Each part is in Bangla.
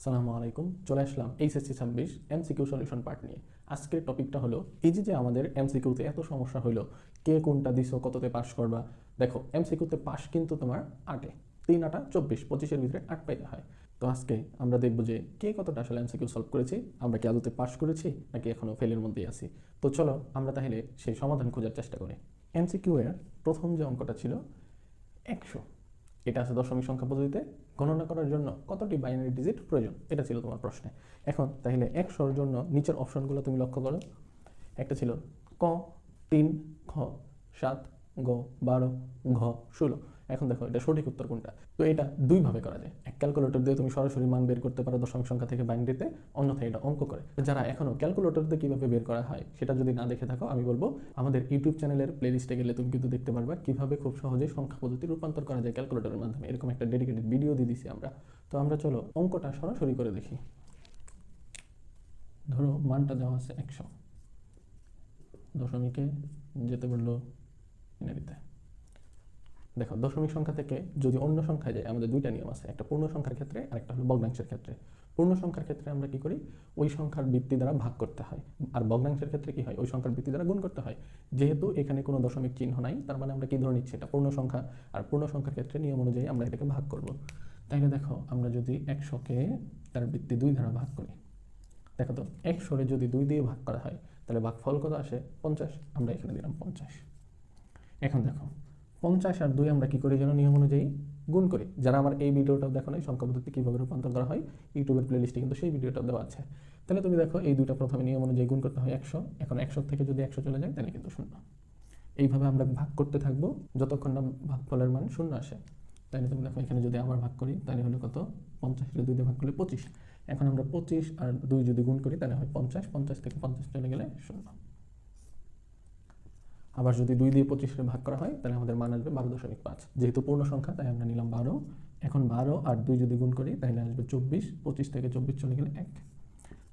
সালামু আলাইকুম, চলে আসলাম এইচএসসি 26 এমসিকিউ সলিউশন পার্ট নিয়ে। আজকের টপিকটা হলো এই যে আমাদের এমসিকিউতে এত সমস্যা হলো, কে কোনটা দিছো, কততে পাস করবা। দেখো, এমসিকিউতে পাস কিন্তু তোমার 8-এ 3 8 24 25-এর ভিতরে 8 পাইতে হয়। তো আজকে আমরা দেখবো যে কে কতটা আসলে এমসিকিউ সলভ করেছি, আমরা কি আদতে পাস করেছি নাকি এখনো ফেলের মধ্যেই আছি। তো চলো আমরা তাহলে সেই সমাধান খোঁজার চেষ্টা করি। এমসিকিউ এর প্রথম যে অঙ্কটা ছিল 100, এটা আছে দশমিক সংখ্যা পদ্ধতিতে গণনা করার জন্য কতটি বাইনারি ডিজিট প্রয়োজন, এটা ছিল তোমার প্রশ্নে। এখন তাহলে 100-র জন্য নিচের অপশনগুলো তুমি লক্ষ্য করো। একটা ছিল ক 3, খ 7, গ 12, ঘ 16। এখন দেখো এটা সঠিক উত্তর কোনটা। তো এটা দুইভাবে করা যায়। এক, ক্যালকুলেটর দিয়ে তুমি সরাসরি মান বের করতে পারো দশমিক সংখ্যা থেকে বাইনারিতে, অন্যথায় এটা অঙ্ক করে। যারা এখনো ক্যালকুলেটর দিয়ে কিভাবে বের করা হয় সেটা যদি না দেখে থাকো, আমি বলবো আমাদের ইউটিউব চ্যানেলের প্লেলিস্টে গেলে তুমি কিন্তু দেখতে পারবা কিভাবে খুব সহজে সংখ্যা পদ্ধতি রূপান্তর করা যায় ক্যালকুলেটরের মাধ্যমে। এরকম একটা ডেডিকেটেড ভিডিও দিয়ে দিছি আমরা। তো আমরা চলো অঙ্কটা সরাসরি করে দেখি। ধরো মানটা দেওয়া আছে 100, দশমিকে যেতে বললো বাইনারিতে। দেখো, দশমিক সংখ্যা থেকে যদি অন্য সংখ্যায় যায়, আমাদের দুইটা নিয়ম আছে, একটা পূর্ণ সংখ্যার ক্ষেত্রে আর একটা হলো ভগ্নাংশের ক্ষেত্রে। পূর্ণ সংখ্যার ক্ষেত্রে আমরা কি করি, ওই সংখ্যার ভিত্তি দ্বারা ভাগ করতে হয়, আর ভগ্নাংশের ক্ষেত্রে কি হয়, ওই সংখ্যার ভিত্তি দ্বারা গুণ করতে হয়। যেহেতু এখানে কোনো দশমিক চিহ্ন নাই, তার মানে আমরা কি ধরে নিচ্ছি এটা পূর্ণ সংখ্যা, আর পূর্ণ সংখ্যার ক্ষেত্রে নিয়ম অনুযায়ী আমরা এটাকে ভাগ করব। তাইলে দেখো, আমরা যদি 100-কে তার ভিত্তি 2 দ্বারা ভাগ করি, দেখো তো 100-রে যদি 2 দিয়ে ভাগ করা হয় তাহলে ভাগফল কত আসে, 50। আমরা এখানে দিলাম 50। এখন দেখো, 50 আর 2 আমরা কি করি যেন, নিয়ম অনুযায়ী গুণ করি। যারা আমার এই ভিডিওটাও দেখো নাই, সংখ্যা পদ্ধতি কীভাবে রূপান্তর করা হয়, ইউটিউবের প্লেলিস্টে কিন্তু সেই ভিডিওটাও দেওয়া আছে। তাহলে তুমি দেখো, এই দুইটা প্রথমে নিয়ম অনুযায়ী গুণ করতে হয় 100। এখন 100 থেকে যদি 100 চলে যায় তাহলে কিন্তু 0। এইভাবে আমরা ভাগ করতে থাকবো যতক্ষণ না ভাগফলের মান 0 আসে। তাহলে তুমি দেখো, এখানে যদি আবার ভাগ করি তাহলে হলো কত, 50-কে 2 দিয়ে ভাগ করলে 25। এখন আমরা 25 আর 2 যদি গুণ করি তাহলে হয় 50, 50 থেকে 50 চলে গেলে 0। আবার যদি 2 দিয়ে 25-এর ভাগ করা হয় তাহলে আমাদের মান আসবে 12.5। যেহেতু পূর্ণ সংখ্যা তাই আমরা নিলাম 12। এখন 12 আর 2 যদি গুণ করি তাহলে আসবে 24, 25 থেকে 24 চলে গেলে 1।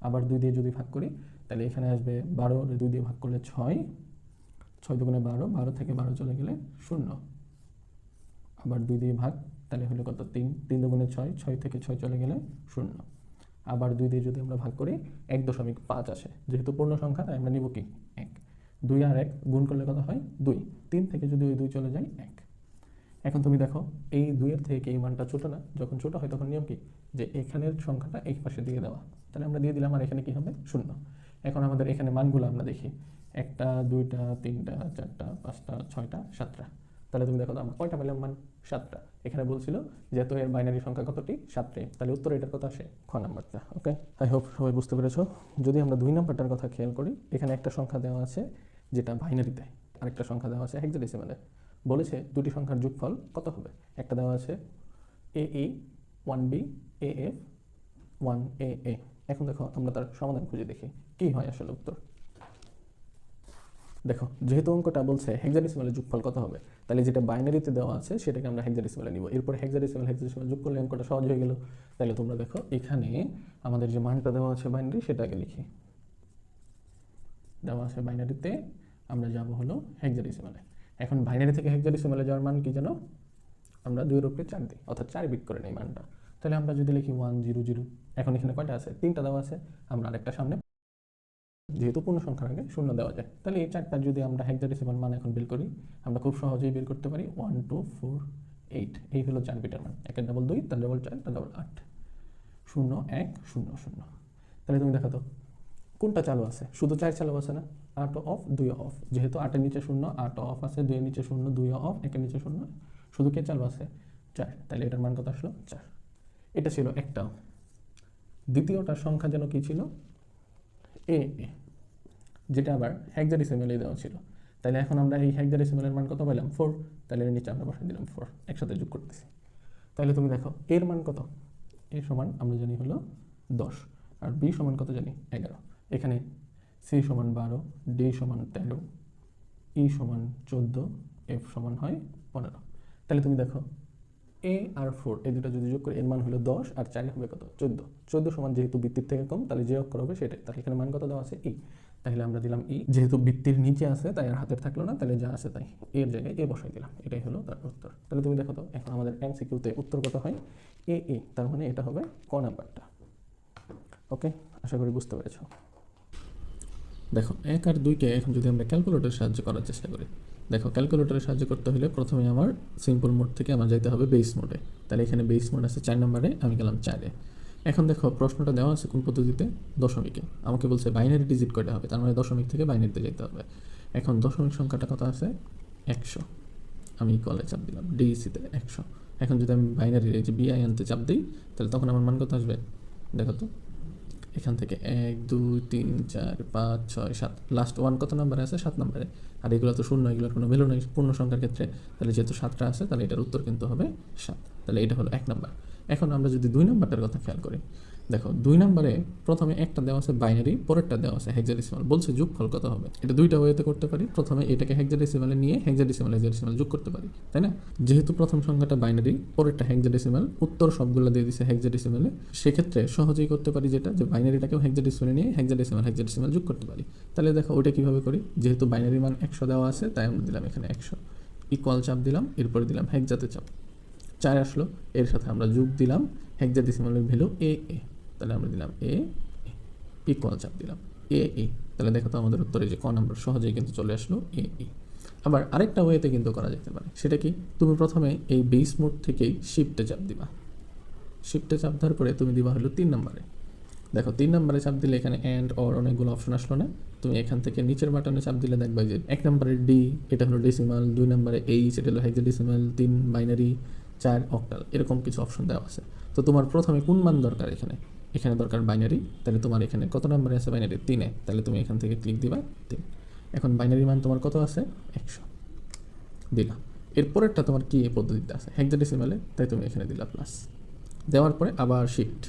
আবার 2 দিয়ে যদি ভাগ করি তাহলে এখানে আসবে 12 আর 2 দিয়ে ভাগ করলে 6, 6 দুগুণে 12, 12 থেকে 12 চলে গেলে 0। আবার 2 দিয়ে ভাগ, তাহলে হলো কত, 3, 3 দুগুণে 6, 6 থেকে 6 চলে গেলে 0। আবার 2 দিয়ে যদি আমরা ভাগ করি 1.5 আসে, যেহেতু পূর্ণ সংখ্যা তাই আমরা নিব কি 1। 2 আর 1 গুণ করলে কত হয় 2, 3 থেকে যদি ওই 2 চলে যায় 1। এখন তুমি দেখো, এই 2-এর থেকে এই মানটা ছোট না, যখন ছোট হয় তখন নিয়ম কি, যে এখানের সংখ্যাটা এই পাশে দিয়ে দেওয়া। তাহলে আমরা দিয়ে দিলাম, আর এখানে কি হবে 0। এখন আমাদের এখানে মানগুলো আমরা দেখি, 1টা 2টা 3টা 4টা 5টা 6টা 7টা। তাহলে তুমি দেখো তো আমরা কয়টা পেলাম মান, 7টা। এখানে বলছিল যেহেতু এর বাইনারি সংখ্যা কতটি, 7টি, তাহলে উত্তর এটার কথা আসে খ নাম্বারটা। ওকে, আই হোপ সবাই বুঝতে পেরেছো। যদি আমরা 2 নাম্বারটার কথা খেয়াল করি, এখানে একটা সংখ্যা দেওয়া আছে যেটা বাইনারিতে, আরেকটা সংখ্যা দেওয়া আছে হেক্সাডেসিমালে। বলেছে দুটি সংখ্যার যোগফল কত হবে। একটা দেওয়া আছে AE 1B AF 1AA। এখন দেখো, আমরা তার সমাধান খুঁজে দেখি কি হয় আসলে উত্তর। দেখো, যেহেতু অঙ্কটা বলছে হেক্সাডেসিমালের যোগফল কত হবে, তাহলে যেটা বাইনারিতে দেওয়া আছে সেটাকে আমরা হেক্সাডেসিমালে নিব। এরপর হেক্সাডেসিমাল যোগ করলে অঙ্কটা সহজ হয়ে গেল। তাহলে তোমরা দেখো, এখানে আমাদের যে মানটা দেওয়া আছে বাইনারি, সেটাকে লিখি। দেওয়া আছে বাইনারিতে, আমরা যাব হলো হেক্সাডেসিমালে। এখন বাইনারি থেকে হেক্সাডেসিমালে যাওয়ার মান কি জানো, আমরা 2-এর উপরে 4 দিই, অর্থাৎ 4 বিট করে নেই মানটা। তাহলে আমরা যদি লিখি 100, এখন এখানে কয়টা আছে, 3টা দেওয়া আছে, আমরা আরেকটা সামনে, যেহেতু পূর্ণ সংখ্যার আগে 0 দেওয়া যায়, তাহলে এই 4টা যদি আমরা হেক্সাডেসিমাল মান এখন বের করি, আমরা খুব সহজেই বের করতে পারি 1 2 4 8। এই হলো 4 বিটের মান, 1-এর ডাবল 2, তার ডাবল 4, তার ডাবল 8, 0 1 0 0। তাহলে তুমি দেখো তো কোনটা চালু আছে, শুধু 4 চালু আছে না, 8 অফ 2 অফ। যেহেতু 8-এর নিচে 0, 8 অফ আছে, 2-এর নিচে 0, 2 অফ, 1-এর নিচে 0, শুধু কে চালু আছে 4। তাহলে এটার মান কত আসলো 4। এটা ছিল একটা। দ্বিতীয়টার সংখ্যা যেন কি ছিল, এ, যেটা আবার হেক্সাডেসিমালে দেওয়া ছিল। তাহলে এখন আমরা এই হেক্সাডেসিমালের মান কত পেলাম 4। তাহলে এর নিচে আমরা বসাই দিলাম 4, একসাথে যোগ করতেছি। তাহলে তুমি দেখো এর মান কত, এ সমান আমরা জানি হলো 10, আর বি সমান কত জানি 11। এখানে সি সমান 12, ডি সমান 13, ই সমান 14, এফ সমান হয় 15। তাহলে তুমি দেখো এ আর 4 এই দুটো যদি যোগ করি, এর মান হলো 10, আর 4 হবে কত 14। 14 সমান, যেহেতু বৃত্তির থেকে কম, তাহলে যে অক্ষর হবে সেটাই। তাহলে এখানে মান কত দেওয়া আছে ই, তাহলে আমরা দিলাম ই। যেহেতু বৃত্তির নিচে আছে তাই আর হাতের থাকলো না, তাহলে যা আছে তাই, এর জায়গায় এ বসাই দিলাম। এটাই হলো তার উত্তর। তাহলে তুমি দেখো তো এখন আমাদের এমসিকিউতে উত্তর কত হয়, এ, তার মানে এটা হবে ক নাম্বারটা। ওকে, আশা করি বুঝতে পেরেছো। দেখো 1 আর 2কে এখন যদি আমরা ক্যালকুলেটরের সাহায্যে করার চেষ্টা করি, দেখো ক্যালকুলেটরের সাহায্যে করতে হলে প্রথমে আমার সিম্পল মোড থেকে আমার যাইতে হবে বেস মোডে। তাহলে এখানে বেস মোড আছে 4 নম্বরে, আমি গেলাম 4-এ। এখন দেখো প্রশ্নটা দেওয়া আছে কোন পদ্ধতিতে, দশমিকে। আমাকে বলছে বাইনারি ডিজিট কয়টা হবে, তার মানে দশমিক থেকে বাইনারিতে যেতে হবে। এখন দশমিক সংখ্যাটা কত আছে, 100। আমি ইকুয়ালে চাপ দিলাম ডিইসিতে 100। এখন যদি আমি বাইনারির এই যে বিআই আনতে চাপ দিই, তাহলে তখন আমার মান কত আসবে, দেখো তো এখান থেকে 1 2 3 4 5 6 7, লাস্ট 1 কত নাম্বারে আছে, 7 নাম্বারে। আর এগুলো তো শূন্য, এগুলোর কোনো ভ্যালু নেই পূর্ণ সংখ্যার ক্ষেত্রে। তাহলে যেহেতু 7টা আছে, তাহলে এটার উত্তর কিন্তু হবে 7। তাহলে এটা হলো 1 নাম্বার। এখন আমরা যদি 2 নাম্বারটার কথা খেয়াল করি, দেখো 2 নাম্বারে প্রথমে একটা দেওয়া আছে বাইনারি, পরেরটা দেওয়া আছে হেক্সাডেসিমাল। বলছে যোগফল কত হবে। এটা দুইটা ওয়েতে করতে পারি। প্রথমে এটাকে হেক্সাডেসিমালে নিয়ে হেক্সাডেসিমাল যোগ করতে পারি, তাই না? যেহেতু প্রথম সংখ্যাটা বাইনারি, পরেরটা হেক্সাডেসিমাল, উত্তর সবগুলো দিয়ে দিছে হেক্সাডেসিমালে, সেক্ষেত্রে সহজেই করতে পারি যেটা, যে বাইনারিটাকেও হেক্সাডেসিমালে নিয়ে হেক্সাডেসিমাল যোগ করতে পারি। তাহলে দেখো ওইটা কীভাবে করি, যেহেতু বাইনারি মান 100 দেওয়া আছে, তাই আমরা দিলাম এখানে 100, ইকুয়াল চাপ দিলাম, এরপরে দিলাম হেক্সাতে চাপ, 4 আসলো। এর সাথে আমরা যোগ দিলাম হেক্সাডেসিমালের ভ্যালু এ। তাহলে আমরা দিলাম এ, ইকুয়াল চাপ দিলাম এ। তাহলে দেখো তো আমাদের উত্তরে যে ক নাম্বার সহজেই কিন্তু চলে আসলো এ। আবার আরেকটা ওয়েতে কিন্তু করা যেতে পারে, সেটা কি, তুমি প্রথমে এই বেস মোড থেকেই শিফটে চাপ দিবা। শিফটে চাপ দেওয়ার পরে তুমি দিবা হলো 3 নম্বরে। দেখো 3 নম্বরে চাপ দিলে এখানে অ্যান্ড অর অনেকগুলো অপশন আসলো না। তুমি এখান থেকে নিচের বাটনে চাপ দিলে দেখবা যে 1 নম্বরে ডি, এটা হলো ডেসিমাল, 2 নম্বরে এইচ, এটা হলো হেক্সাডেসিমাল, 3 বাইনারি, 4 অক্টাল, এরকম কিছু অপশন দেওয়া আছে। তো তোমার প্রথমে কোন মান দরকার, এখানে দরকার বাইনারি। তাহলে তোমার এখানে কত নম্বরে আছে বাইনারি, 3-এ। তাহলে তুমি এখান থেকে ক্লিক দিবা 3। এখন বাইনারি মান তোমার কত আছে, 100 দিলা। এরপরেরটা তোমার কি এই পদ্ধতিতে আছে হেক্সাডেসিমালে, তাই তুমি এখানে দিলা প্লাস। দেওয়ার পরে আবার শিফট,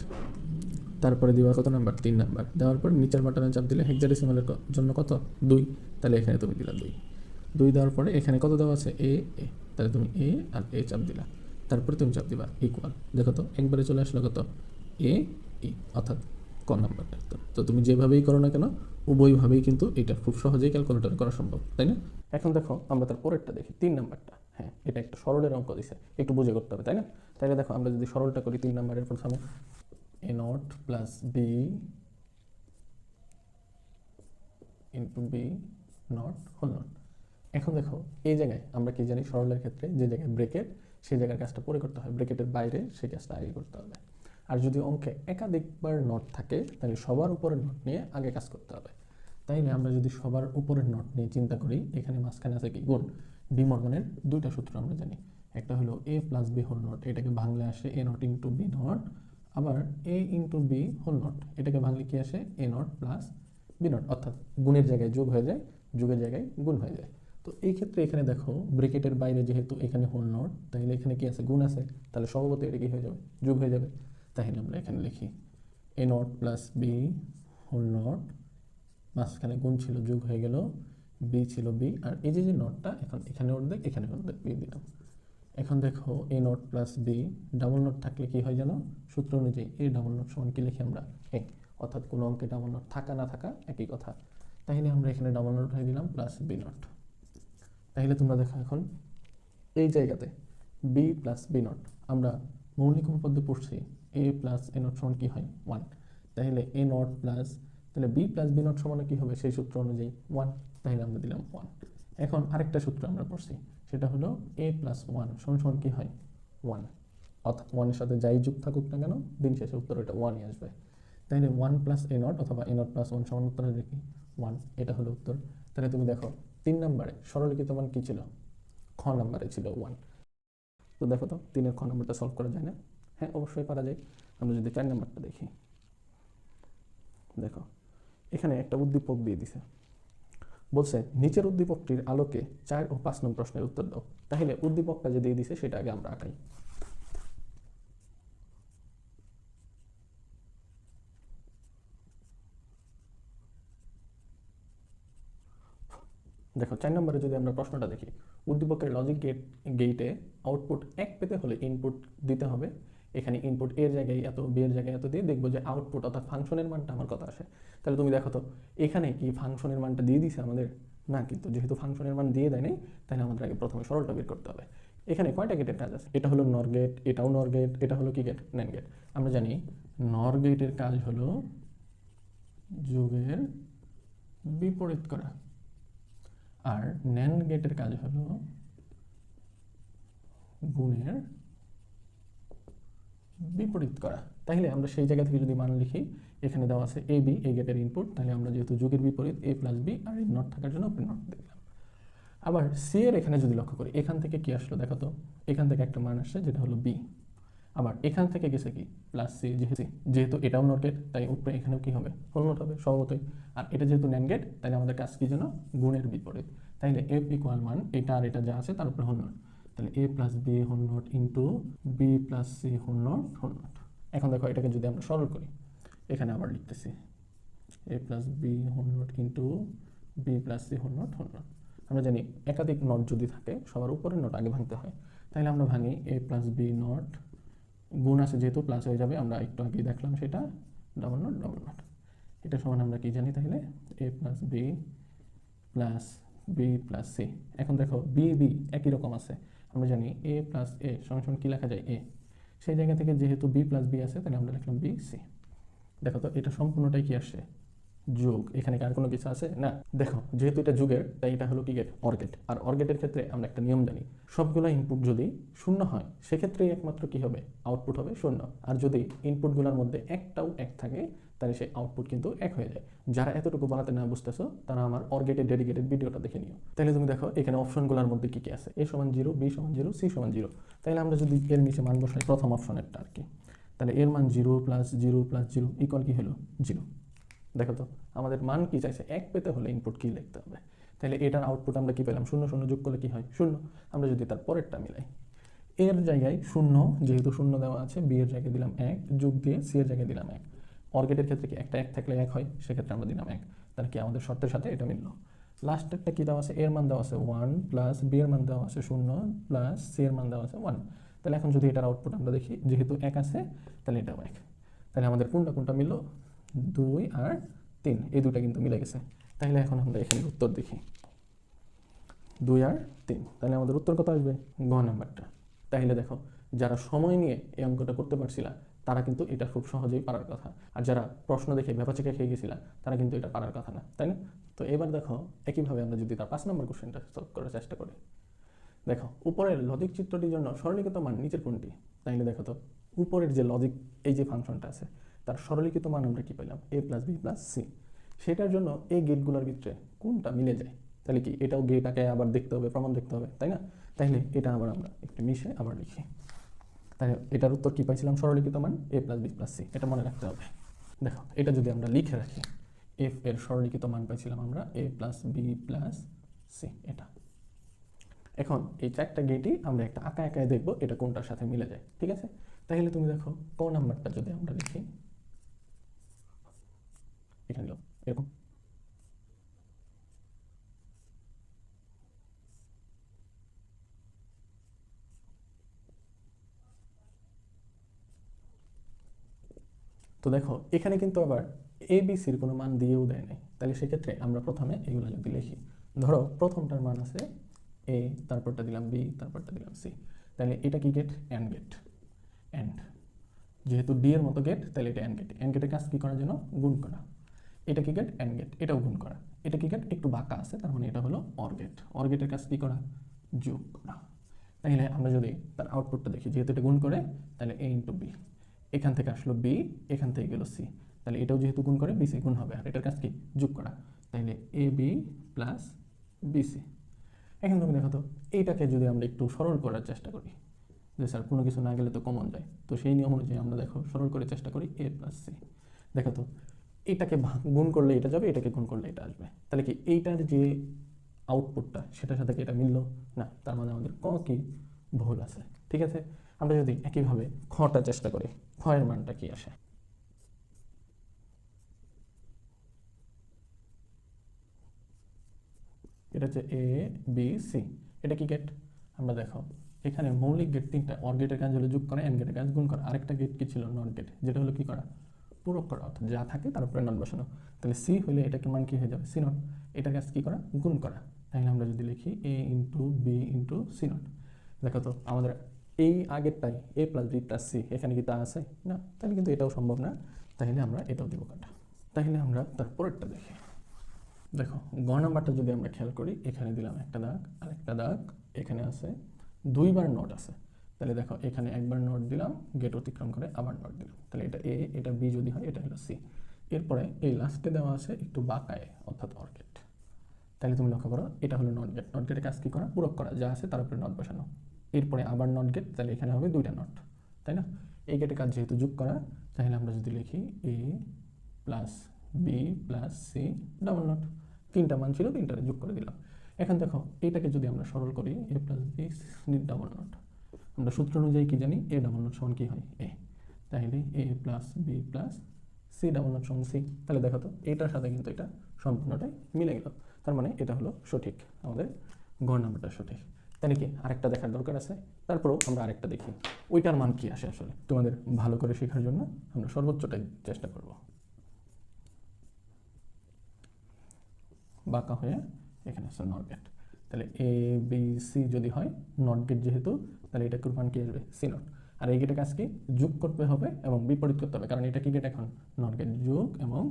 তারপরে দিবা কত নাম্বার, 3 নাম্বার। দেওয়ার পর নিচের বাটনে চাপ দিলে হেক্সাডেসিমালের জন্য কত, 2। তাহলে এখানে তুমি দিলা 2 দেওয়ার পরে এখানে কত দেওয়া আছে এ। তাহলে তুমি এ আর এ চাপ দিলা, তারপরে তুমি চাপ দিবা ইকুয়াল। দেখো তো একবারে চলে আসলো কত, এ ই, অর্থাৎ ক নাম্বারটা। তো তুমি যেভাবেই করো না কেন, উভয়ভাবেই কিন্তু এটা খুব সহজেই ক্যালকুলেটর করা সম্ভব, তাই না? এখন দেখো আমরা তার পরেরটা দেখি, 3 নাম্বারটা। হ্যাঁ, এটা একটা সরলের অঙ্ক দিছে, একটু বুঝে করতে হবে, তাই না? তাইলে দেখো আমরা যদি সরলটা করি, 3 নাম্বারের প্রথমে a naught plus b into b naught whole naught। এখন দেখো এই জায়গায় আমরা কি জানি, সরলের ক্ষেত্রে যে জায়গায় ব্রেকেট, সেই জায়গার কাজটা পরে করতে হয়, ব্রেকেটের বাইরে সেই কাজটা আগে করতে হবে। আর যদি অঙ্কে একাধিকবার নট থাকে, তাহলে সবার উপরের নট নিয়ে আগে কাজ করতে হবে। তাইলে আমরা যদি সবার উপরের নট নিয়ে চিন্তা করি, এখানে মাঝখানে আছে কি গুণ। ডি মর্গানের দুইটা সূত্র আমরা জানি, একটা হলো এ প্লাস বি হোল নট, এটাকে ভাঙলে আসে এ নট ইন্টু বি নট। আবার এ ইন্টু বি হোল নট, এটাকে ভাঙলে কি আসে এ নট প্লাস বি নট, অর্থাৎ গুণের জায়গায় যোগ হয়ে যায়, যোগের জায়গায় গুণ হয়ে যায়। তো এই ক্ষেত্রে এখানে দেখো ব্রেকেটের বাইরে যেহেতু এখানে হোল নট, তাহলে এখানে কি আছে, গুণ আছে, তাহলে স্বভাবতই এটা কি হয়ে যাবে, যোগ হয়ে যাবে। তাহলে আমরা এখানে লিখি a not plus b whole not, মাঝখানে গুণ ছিল, যোগ হয়ে গেল, বি ছিল বি, আর এই যে নটটা এখন এখানে অর্ধেক, এখানে অর্ধেক বি দিলাম। এখন দেখো a not plus b, double not থাকলে কি হয় জানো, সূত্র অনুযায়ী এ ডাবল নট সমান কি লিখি আমরা এ, অর্থাৎ কোনো অঙ্কে ডাবল নট থাকা না থাকা একই কথা। তাহলে আমরা এখানে ডাবল নট হয়ে দিলাম প্লাস বি নট। তাহলে তোমরা দেখো এখন এই জায়গাতে বি প্লাস বি নট আমরা মৌলিক উপপাদ্য পড়ছি, এ প্লাস এ নট সমান কি হয় 1। তাহলে এ নট প্লাস, তাহলে বি প্লাস বি নট সমান কি হবে সেই সূত্র অনুযায়ী 1। তাহলে আমরা দিলাম 1। এখন আরেকটা সূত্র আমরা পড়ছি, সেটা হলো এ প্লাস 1 সমান কি হয় 1, অর্থাৎ 1-এর সাথে যাই যুগ থাকুক না কেন, দিন শেষে উত্তর এটা 1-ই আসবে। তাহলে 1 প্লাস এ নট অথবা এ নট প্লাস 1 সমান উত্তর হবে কি 1, এটা হলো উত্তর। তাহলে তুমি দেখো 3 নম্বরে সরলীকৃত মান কি ছিল, খ নম্বরে ছিল 1। তো দেখো তো 3-এর খ নম্বরটা সলভ করা যায় না? হ্যাঁ, অবশ্যই পারা যায়। আমরা যদি 4 নম্বরটা দেখি, দেখো এখানে একটা উদ্দীপক দিয়ে দিছে, বলছে নিচের উদ্দীপকটির আলোকে 4 ও 5 নং প্রশ্নের উত্তর দাও। তাহলে উদ্দীপকটা যে দিয়ে দিছে সেটা আগে আমরা আঁকাই। দেখো 4 নম্বরে যদি আমরা প্রশ্নটা দেখি, উদ্দীপকের লজিক গেটে আউটপুট 1 পেতে হলে ইনপুট দিতে হবে। এখানে ইনপুট এর জায়গায় এত, বি এর জায়গায় এত দিয়ে দেখবো যে আউটপুট অর্থাৎ ফাংশনের মানটা আমার কত আসে। তাহলে তুমি দেখো তো এখানে কি ফাংশনের মানটা দিয়ে দিছে আমাদের, না, কিন্তু যেহেতু ফাংশনের মান দিয়ে দেয় নাই, তাহলে আমাদের আগে প্রথমে সরলটা বের করতে হবে। এখানে কয়টা গেটের কাজ আছে, এটা হলো নর গেট, এটাও নর গেট, এটা হলো কি গেট, ন্যান্ড গেট। আমরা জানি নর গেটের কাজ হলো যোগের বিপরীত করা। আর ন্যান্ড গেটের কাজ হলো গুণের বিপরীত করা। তাহলে আমরা সেই জায়গা থেকে যদি মান লিখি, এখানে দেওয়া আছে এ বি, এই গেটের ইনপুট, তাহলে আমরা যেহেতু যোগের বিপরীত এ প্লাস বি আর এই নট থাকার জন্য আপনি নট দিলাম। আবার সি এর এখানে যদি লক্ষ্য করি, এখান থেকে কি আসলো দেখো তো, এখান থেকে একটা মান আসছে যেটা হলো বি, আবার এখান থেকে গেছে কি প্লাস সি, যেহেতু এটাও নট গেট তাই উপরে এখানেও কি হবে, হোল নট হবে স্বভাবতই। আর এটা যেহেতু ন্যান্ড গেট তাহলে আমাদের কাজ কি যেন গুণের বিপরীত। তাইলে এফ ইকুয়াল মান এটা আর এটা যা আছে তার উপরে হোল নট, তাহলে a plus b whole not into b plus c whole not whole not. এখন দেখো এটাকে যদি আমরা সরল করি, এখানে আবার লিখতেছি a plus b whole not into b plus c whole not whole not. আমরা জানি একাধিক নট যদি থাকে সবার উপরে নট আগে ভাঙতে হয়, তাহলে আমরা ভাঙি এ প্লাস বি নট, গুণ আছে যেহেতু প্লাস হয়ে যাবে, আমরা একটু আগেই দেখলাম সেটা, ডাবল নট ডাবল নট। এটা সমান আমরা কি জানি তাহলে a plus B plus B plus c. এখন দেখো বি বি একই রকম আছে, আমরা জানি এ প্লাস এ সমান সমান কী লেখা যায় এ, সেই জায়গা থেকে যেহেতু বি প্লাস বি আছে তাহলে আমরা লিখলাম বি সি। দেখো তো এটা সম্পূর্ণটাই কি আসছে, যোগ। এখানে কি আর কোনো কিছু আছে না? দেখো যেহেতু এটা যুগের তাই এটা হলো কি গেট, অর গেট। আর অর গেটের ক্ষেত্রে আমরা একটা নিয়ম জানি, সবগুলো ইনপুট যদি শূন্য হয় সেক্ষেত্রেই একমাত্র কি হবে, আউটপুট হবে শূন্য। আর যদি ইনপুটগুলোর মধ্যে একটাও এক থাকে তাহলে সেই আউটপুট কিন্তু এক হয়ে যায়। যারা এতটুকু বানাতে না বুঝতেছো তারা আমার অর গেটের ডেডিকেটেড ভিডিওটা দেখে নিও। তাহলে তুমি দেখো এখানে অপশনগুলোর মধ্যে কি কি আছে, এ সমান 0, বি সমান 0, সি সমান 0। তাহলে আমরা যদি এর নিচে মান বসাই প্রথম অপশনেরটা আর কি, তাহলে এর মান 0 প্লাস 0 প্লাস 0 ইকুয়াল কি হলো 0। দেখো তো আমাদের মান কি চাইছে, এক পেতে হলে ইনপুট কি লিখতে হবে, তাহলে এটার আউটপুট আমরা কি পেলাম, 0 0 যোগ করলে কি হয় 0। আমরা যদি তার পরেরটা মিলাই, এর জায়গায় 0 যেহেতু 0 দেওয়া আছে, বি এর জায়গায় দিলাম 1, যোগ দিয়ে সি এর জায়গায় দিলাম 1। অর গেটের ক্ষেত্রে কি একটা 1 থাকলে 1 হয়, সেক্ষেত্রে আমরা দিলাম 1, তাহলে কি আমাদের শর্তের সাথে এটা মিললো। লাস্টেরটা কি দেওয়া আছে, এর মান দেওয়া আছে 1 প্লাস বি এর মান দেওয়া আছে 0 প্লাস সি এর মান দেওয়া আছে 1। তাহলে এখন যদি এটার আউটপুট আমরা দেখি, যেহেতু 1 আছে তাহলে এটাও 1। তাহলে আমাদের কোনটা কোনটা মিললো, 2 আর 3, এই দুটা কিন্তু মিলে গেছে। তাহলে এখন আমরা এখানে উত্তর দেখি 2 আর 3, তাহলে আমাদের উত্তর কত আসবে, গ নাম্বারটা। তাহলে দেখো যারা সময় নিয়ে এই অঙ্কটা করতে পারছিলা তারা কিন্তু এটা খুব সহজেই পারার কথা, আর যারা প্রশ্ন দেখে ভেবাচিকা খেয়ে গেছিলা তারা কিন্তু এটা পারার কথা না, তাই না? তো এবার দেখো একইভাবে আমরা যদি তার 5 নম্বর কোশ্চেনটা সলভ করার চেষ্টা করি। দেখো উপরের লজিক চিত্রটির জন্য সরলীকৃত মান নিচের কোনটি। তাইলে দেখো তো উপরের যে লজিক এই যে ফাংশনটা আছে তার সরলীকৃত মান আমরা কি পেলাম, এ প্লাস বি প্লাস সি। সেটার জন্য এই গেটগুলোর ভিতরে কোনটা মিলে যায়, তাহলে কি এটাও গেটাকে আবার দেখতে হবে, প্রমাণ দেখতে হবে, তাই না? তাইলে এটা আবার আমরা একটু মিশে আবার লিখি। তাই এটার উত্তর কি পাইছিলাম, সরলীকৃত মান এ প্লাস বি প্লাস সি, এটা মনে রাখতে হবে। দেখো এটা যদি আমরা লিখে রাখি, এফ এর সরলীকৃত মান পাইছিলাম আমরা এ প্লাস বি প্লাস সি। এটা এখন এই চারটা গেটই আমরা একটা আঁকা আঁকায় দেখবো এটা কোনটার সাথে মিলে যায়, ঠিক আছে? তাহলে তুমি দেখো ক নাম্বারটা যদি আমরা লিখি, এখানে এরকম তো দেখো এখানে কিন্তু আবার এ বি সির কোনো মান দিয়েও দেয় নাই, তাহলে সেক্ষেত্রে আমরা প্রথমে এগুলো যদি লিখি, ধরো প্রথমটার মান আছে এ, তারপরটা দিলাম বি, তারপরটা দিলাম সি, তাহলে এটা কি গেট, অ্যান্ড গেট। অ্যান্ড যেহেতু ডি এর মতো গেট তাহলে এটা অ্যান্ড গেট। অ্যান্ড গেটের কাজ কি করার জন্য, গুণ করা। এটা কি গেট, অ্যান্ড গেট, এটাও গুণ করা। এটা কি গেট, একটু বাঁকা আছে, তার মানে এটা হলো অর গেট। অর গেটের কাজ কি করা, যোগ করা। তাহলে আমরা যদি তার আউটপুটটা দেখি, যেহেতু এটা গুণ করে তাহলে এ ইন্টু বি, এখান থেকে আসলো বি, এখান থেকে গেল সি, তাহলে এটাও যেহেতু গুণ করে বিসি গুণ হবে, আর এটার কাজ কি যোগ করা, তাহলে এ বি প্লাস বিসি। এখন তুমি দেখো তো এইটাকে যদি আমরা একটু সরল করার চেষ্টা করি, যে স্যার কোনো কিছু না গেলে তো কমন যায়, তো সেই নিয়ম অনুযায়ী আমরা দেখো সরল করে চেষ্টা করি এ প্লাস সি। দেখো তো এটাকে গুণ করলে এটা যাবে, এটাকে গুণ করলে এটা আসবে, তাহলে কি এইটার যে আউটপুটটা সেটার সাথে কি এটা মিললো না, তার মানে আমাদের ক কি ভুল আছে, ঠিক আছে? আমরা যদি একইভাবে খটা চেষ্টা করি, খ এর মানটা কি আসে, এটা হচ্ছে এ বি সি, এটা কি গেট, আমরা দেখো এখানে মৌলিক গেট তিনটা, অর গেটের কাজ হলো যোগ করা, এন্ড গেটের কাজ গুণ করা, আরেকটা গেট কি ছিল, নট গেট, যেটা হলো কি করা, পূরক করা, অর্থাৎ যা থাকে তার উপরে নট বসানো। তাহলে সি হলে এটাকে মান কি হয়ে যাবে, সি নট, এটার কাজ কি করা, গুণ করা। তাহলে আমরা যদি লিখি a into b into c not, দেখো তো আমাদের এই আগেরটাই a plus B plus c, এখানে কি তা আছে না, তাহলে কিন্তু এটাও সম্ভব না, তাহলে আমরা এটাও দেবো কাটা। তাহলে আমরা তার পরেরটা দেখি। দেখো গ নাম্বারটা যদি আমরা খেয়াল করি, এখানে দিলাম একটা দাগ আর একটা দাগ, এখানে আছে দুইবার নট আছে। তাহলে দেখো এখানে একবার নট দিলাম, গেট অতিক্রম করে আবার নট দিলাম, তাহলে এটা এ, এটা বি যদি হয়, এটা হলো সি। এরপরে এই লাস্টে দেওয়া আছে একটু বাঁকায়, অর্থাৎ অর্গেট। তাহলে তুমি লক্ষ্য করো, এটা হলো নট গেট। নট গেটের কাজ কী করা? পূরক করা, যা আছে তার উপরে নট বসানো। এরপরে আবার নট গেট, তাহলে এখানে হবে দুইটা নট, তাই না? এই গেটের কাজ যেহেতু যোগ করা, তাহলে আমরা যদি লিখি a plus B plus c double not, তিনটা মান ছিল, তিনটারে যোগ করে দিলাম। এখন দেখো এটাকে যদি আমরা সরল করি, এ plus b c double not, আমরা সূত্র অনুযায়ী কি জানি? এ ডাবল নট সমান কি হয়? এ। তাহলে a plus B plus c double not সমান সি। তাহলে দেখো তো এটার সাথে কিন্তু এটা সম্পূর্ণটাই মিলে গেল। তার মানে এটা হলো সঠিক, আমাদের গ নাম্বারটা সঠিক। তাহলে কি আরেকটা দেখার দরকার আছে? তারপরেও আমরা আরেকটা দেখি, ওইটার মান কি আসে আসলে। তোমাদের ভালো করে শেখার জন্য আমরা সর্বোচ্চটাই চেষ্টা করব। বাঁকা হয়ে এখানে আছে নট গেট, তাহলে এ বি সি যদি হয়, নট গেট যেহেতু, তাহলে এটা মান কি আসবে? C not. আর এই গেটের কাজ কি? যোগ করতে হবে এবং বিপরীত করতে হবে, কারণ এটা কি গেট এখন? নট গেট, যোগ এবং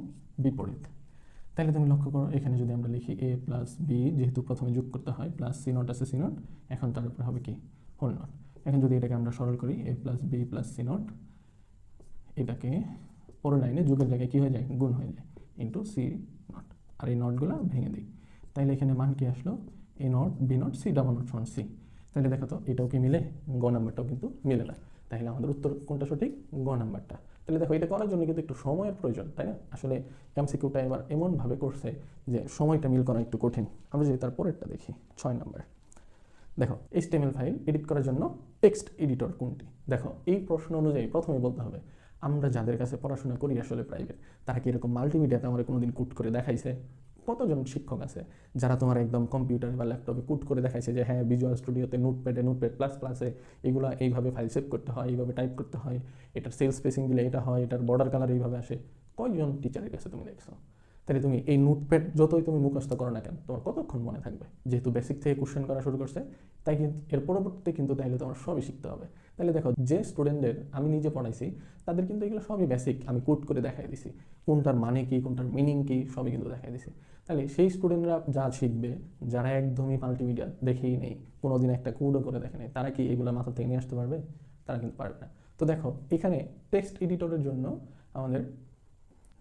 বিপরীত। তাহলে তুমি লক্ষ্য করো, এখানে যদি আমরা লিখি এ প্লাস বি, যেহেতু প্রথমে যোগ করতে হয়, প্লাস সি নট আছে, সি নট, এখন তার উপরে হবে কি? Whole not. এখন যদি এটাকে আমরা সরল করি, এ plus B plus C not, এটাকে পরের লাইনে যোগের জায়গায় কী হয়ে যায়? গুণ হয়ে যায়, ইন্টু সি নট। আর এই নটগুলো ভেঙে দিই, তাহলে এখানে মান কি আসলো? A not B not C double not সমান সি। তাহলে দেখো তো এটাও কি মিলে? গ নাম্বারটাও কিন্তু মিলে না। তাহলে আমাদের উত্তর কোনটা সঠিক? গ নাম্বারটা। তাহলে দেখো এটা করার জন্য কিন্তু একটু সময়ের প্রয়োজন, তাই না? আসলে এমসিকিউটা এবার এমনভাবে করছে যে সময়টা মিল করা একটু কঠিন। আমরা যদি তার পরেরটা দেখি, 6 নাম্বার। দেখো HTML ফাইল এডিট করার জন্য টেক্সট এডিটর কোনটি? দেখো এই প্রশ্ন অনুযায়ী প্রথমে বলতে হবে, আমরা যাদের কাছে পড়াশোনা করি আসলে প্রাইভেট, তারা কি এরকম মাল্টিমিডিয়াতে আমার কোনোদিন কুট করে দেখাইছে? কতজন শিক্ষক আছে যারা তোমার একদম কম্পিউটারে বা ল্যাপটপে কুট করে দেখাইছে যে হ্যাঁ ভিজুয়াল স্টুডিওতে নোটপ্যাড প্লাস প্লাসে এগুলো এইভাবে ফাইল সেভ করতে হয়, এইভাবে টাইপ করতে হয়, এটার সেল স্পেসিং দিলে এটা হয়, এটার বর্ডার কালার এইভাবে আসে? কয়জন টিচারের কাছে তুমি দেখছো? তাহলে তুমি এই নোটপ্যাড যতই তুমি মুখস্থ করো না কেন, তোমার কতক্ষণ মনে থাকবে? যেহেতু বেসিক থেকে কোশ্চেন করা শুরু করছে, তাই কিন্তু এর পরবর্তীতে কিন্তু তাহলে তোমার সবই শিখতে হবে। তাহলে দেখো যে স্টুডেন্টদের আমি নিজে পড়াইছি, তাদের কিন্তু এগুলো সবই বেসিক আমি কোড করে দেখাই দিছি, কোনটার মানে কি, কোনটার মিনিং কি, সবই কিন্তু দেখাই দিছি। তাহলে সেই স্টুডেন্টরা যা শিখবে, যারা একদমই মাল্টিমিডিয়া দেখেই নেই, কোনোদিন একটা কোডও করে দেখে নেই, তারা কি এগুলো মাথা থেকে নিয়ে আসতে পারবে? তারা কিন্তু পারবে না। তো দেখো এখানে টেক্সট এডিটরের জন্য আমাদের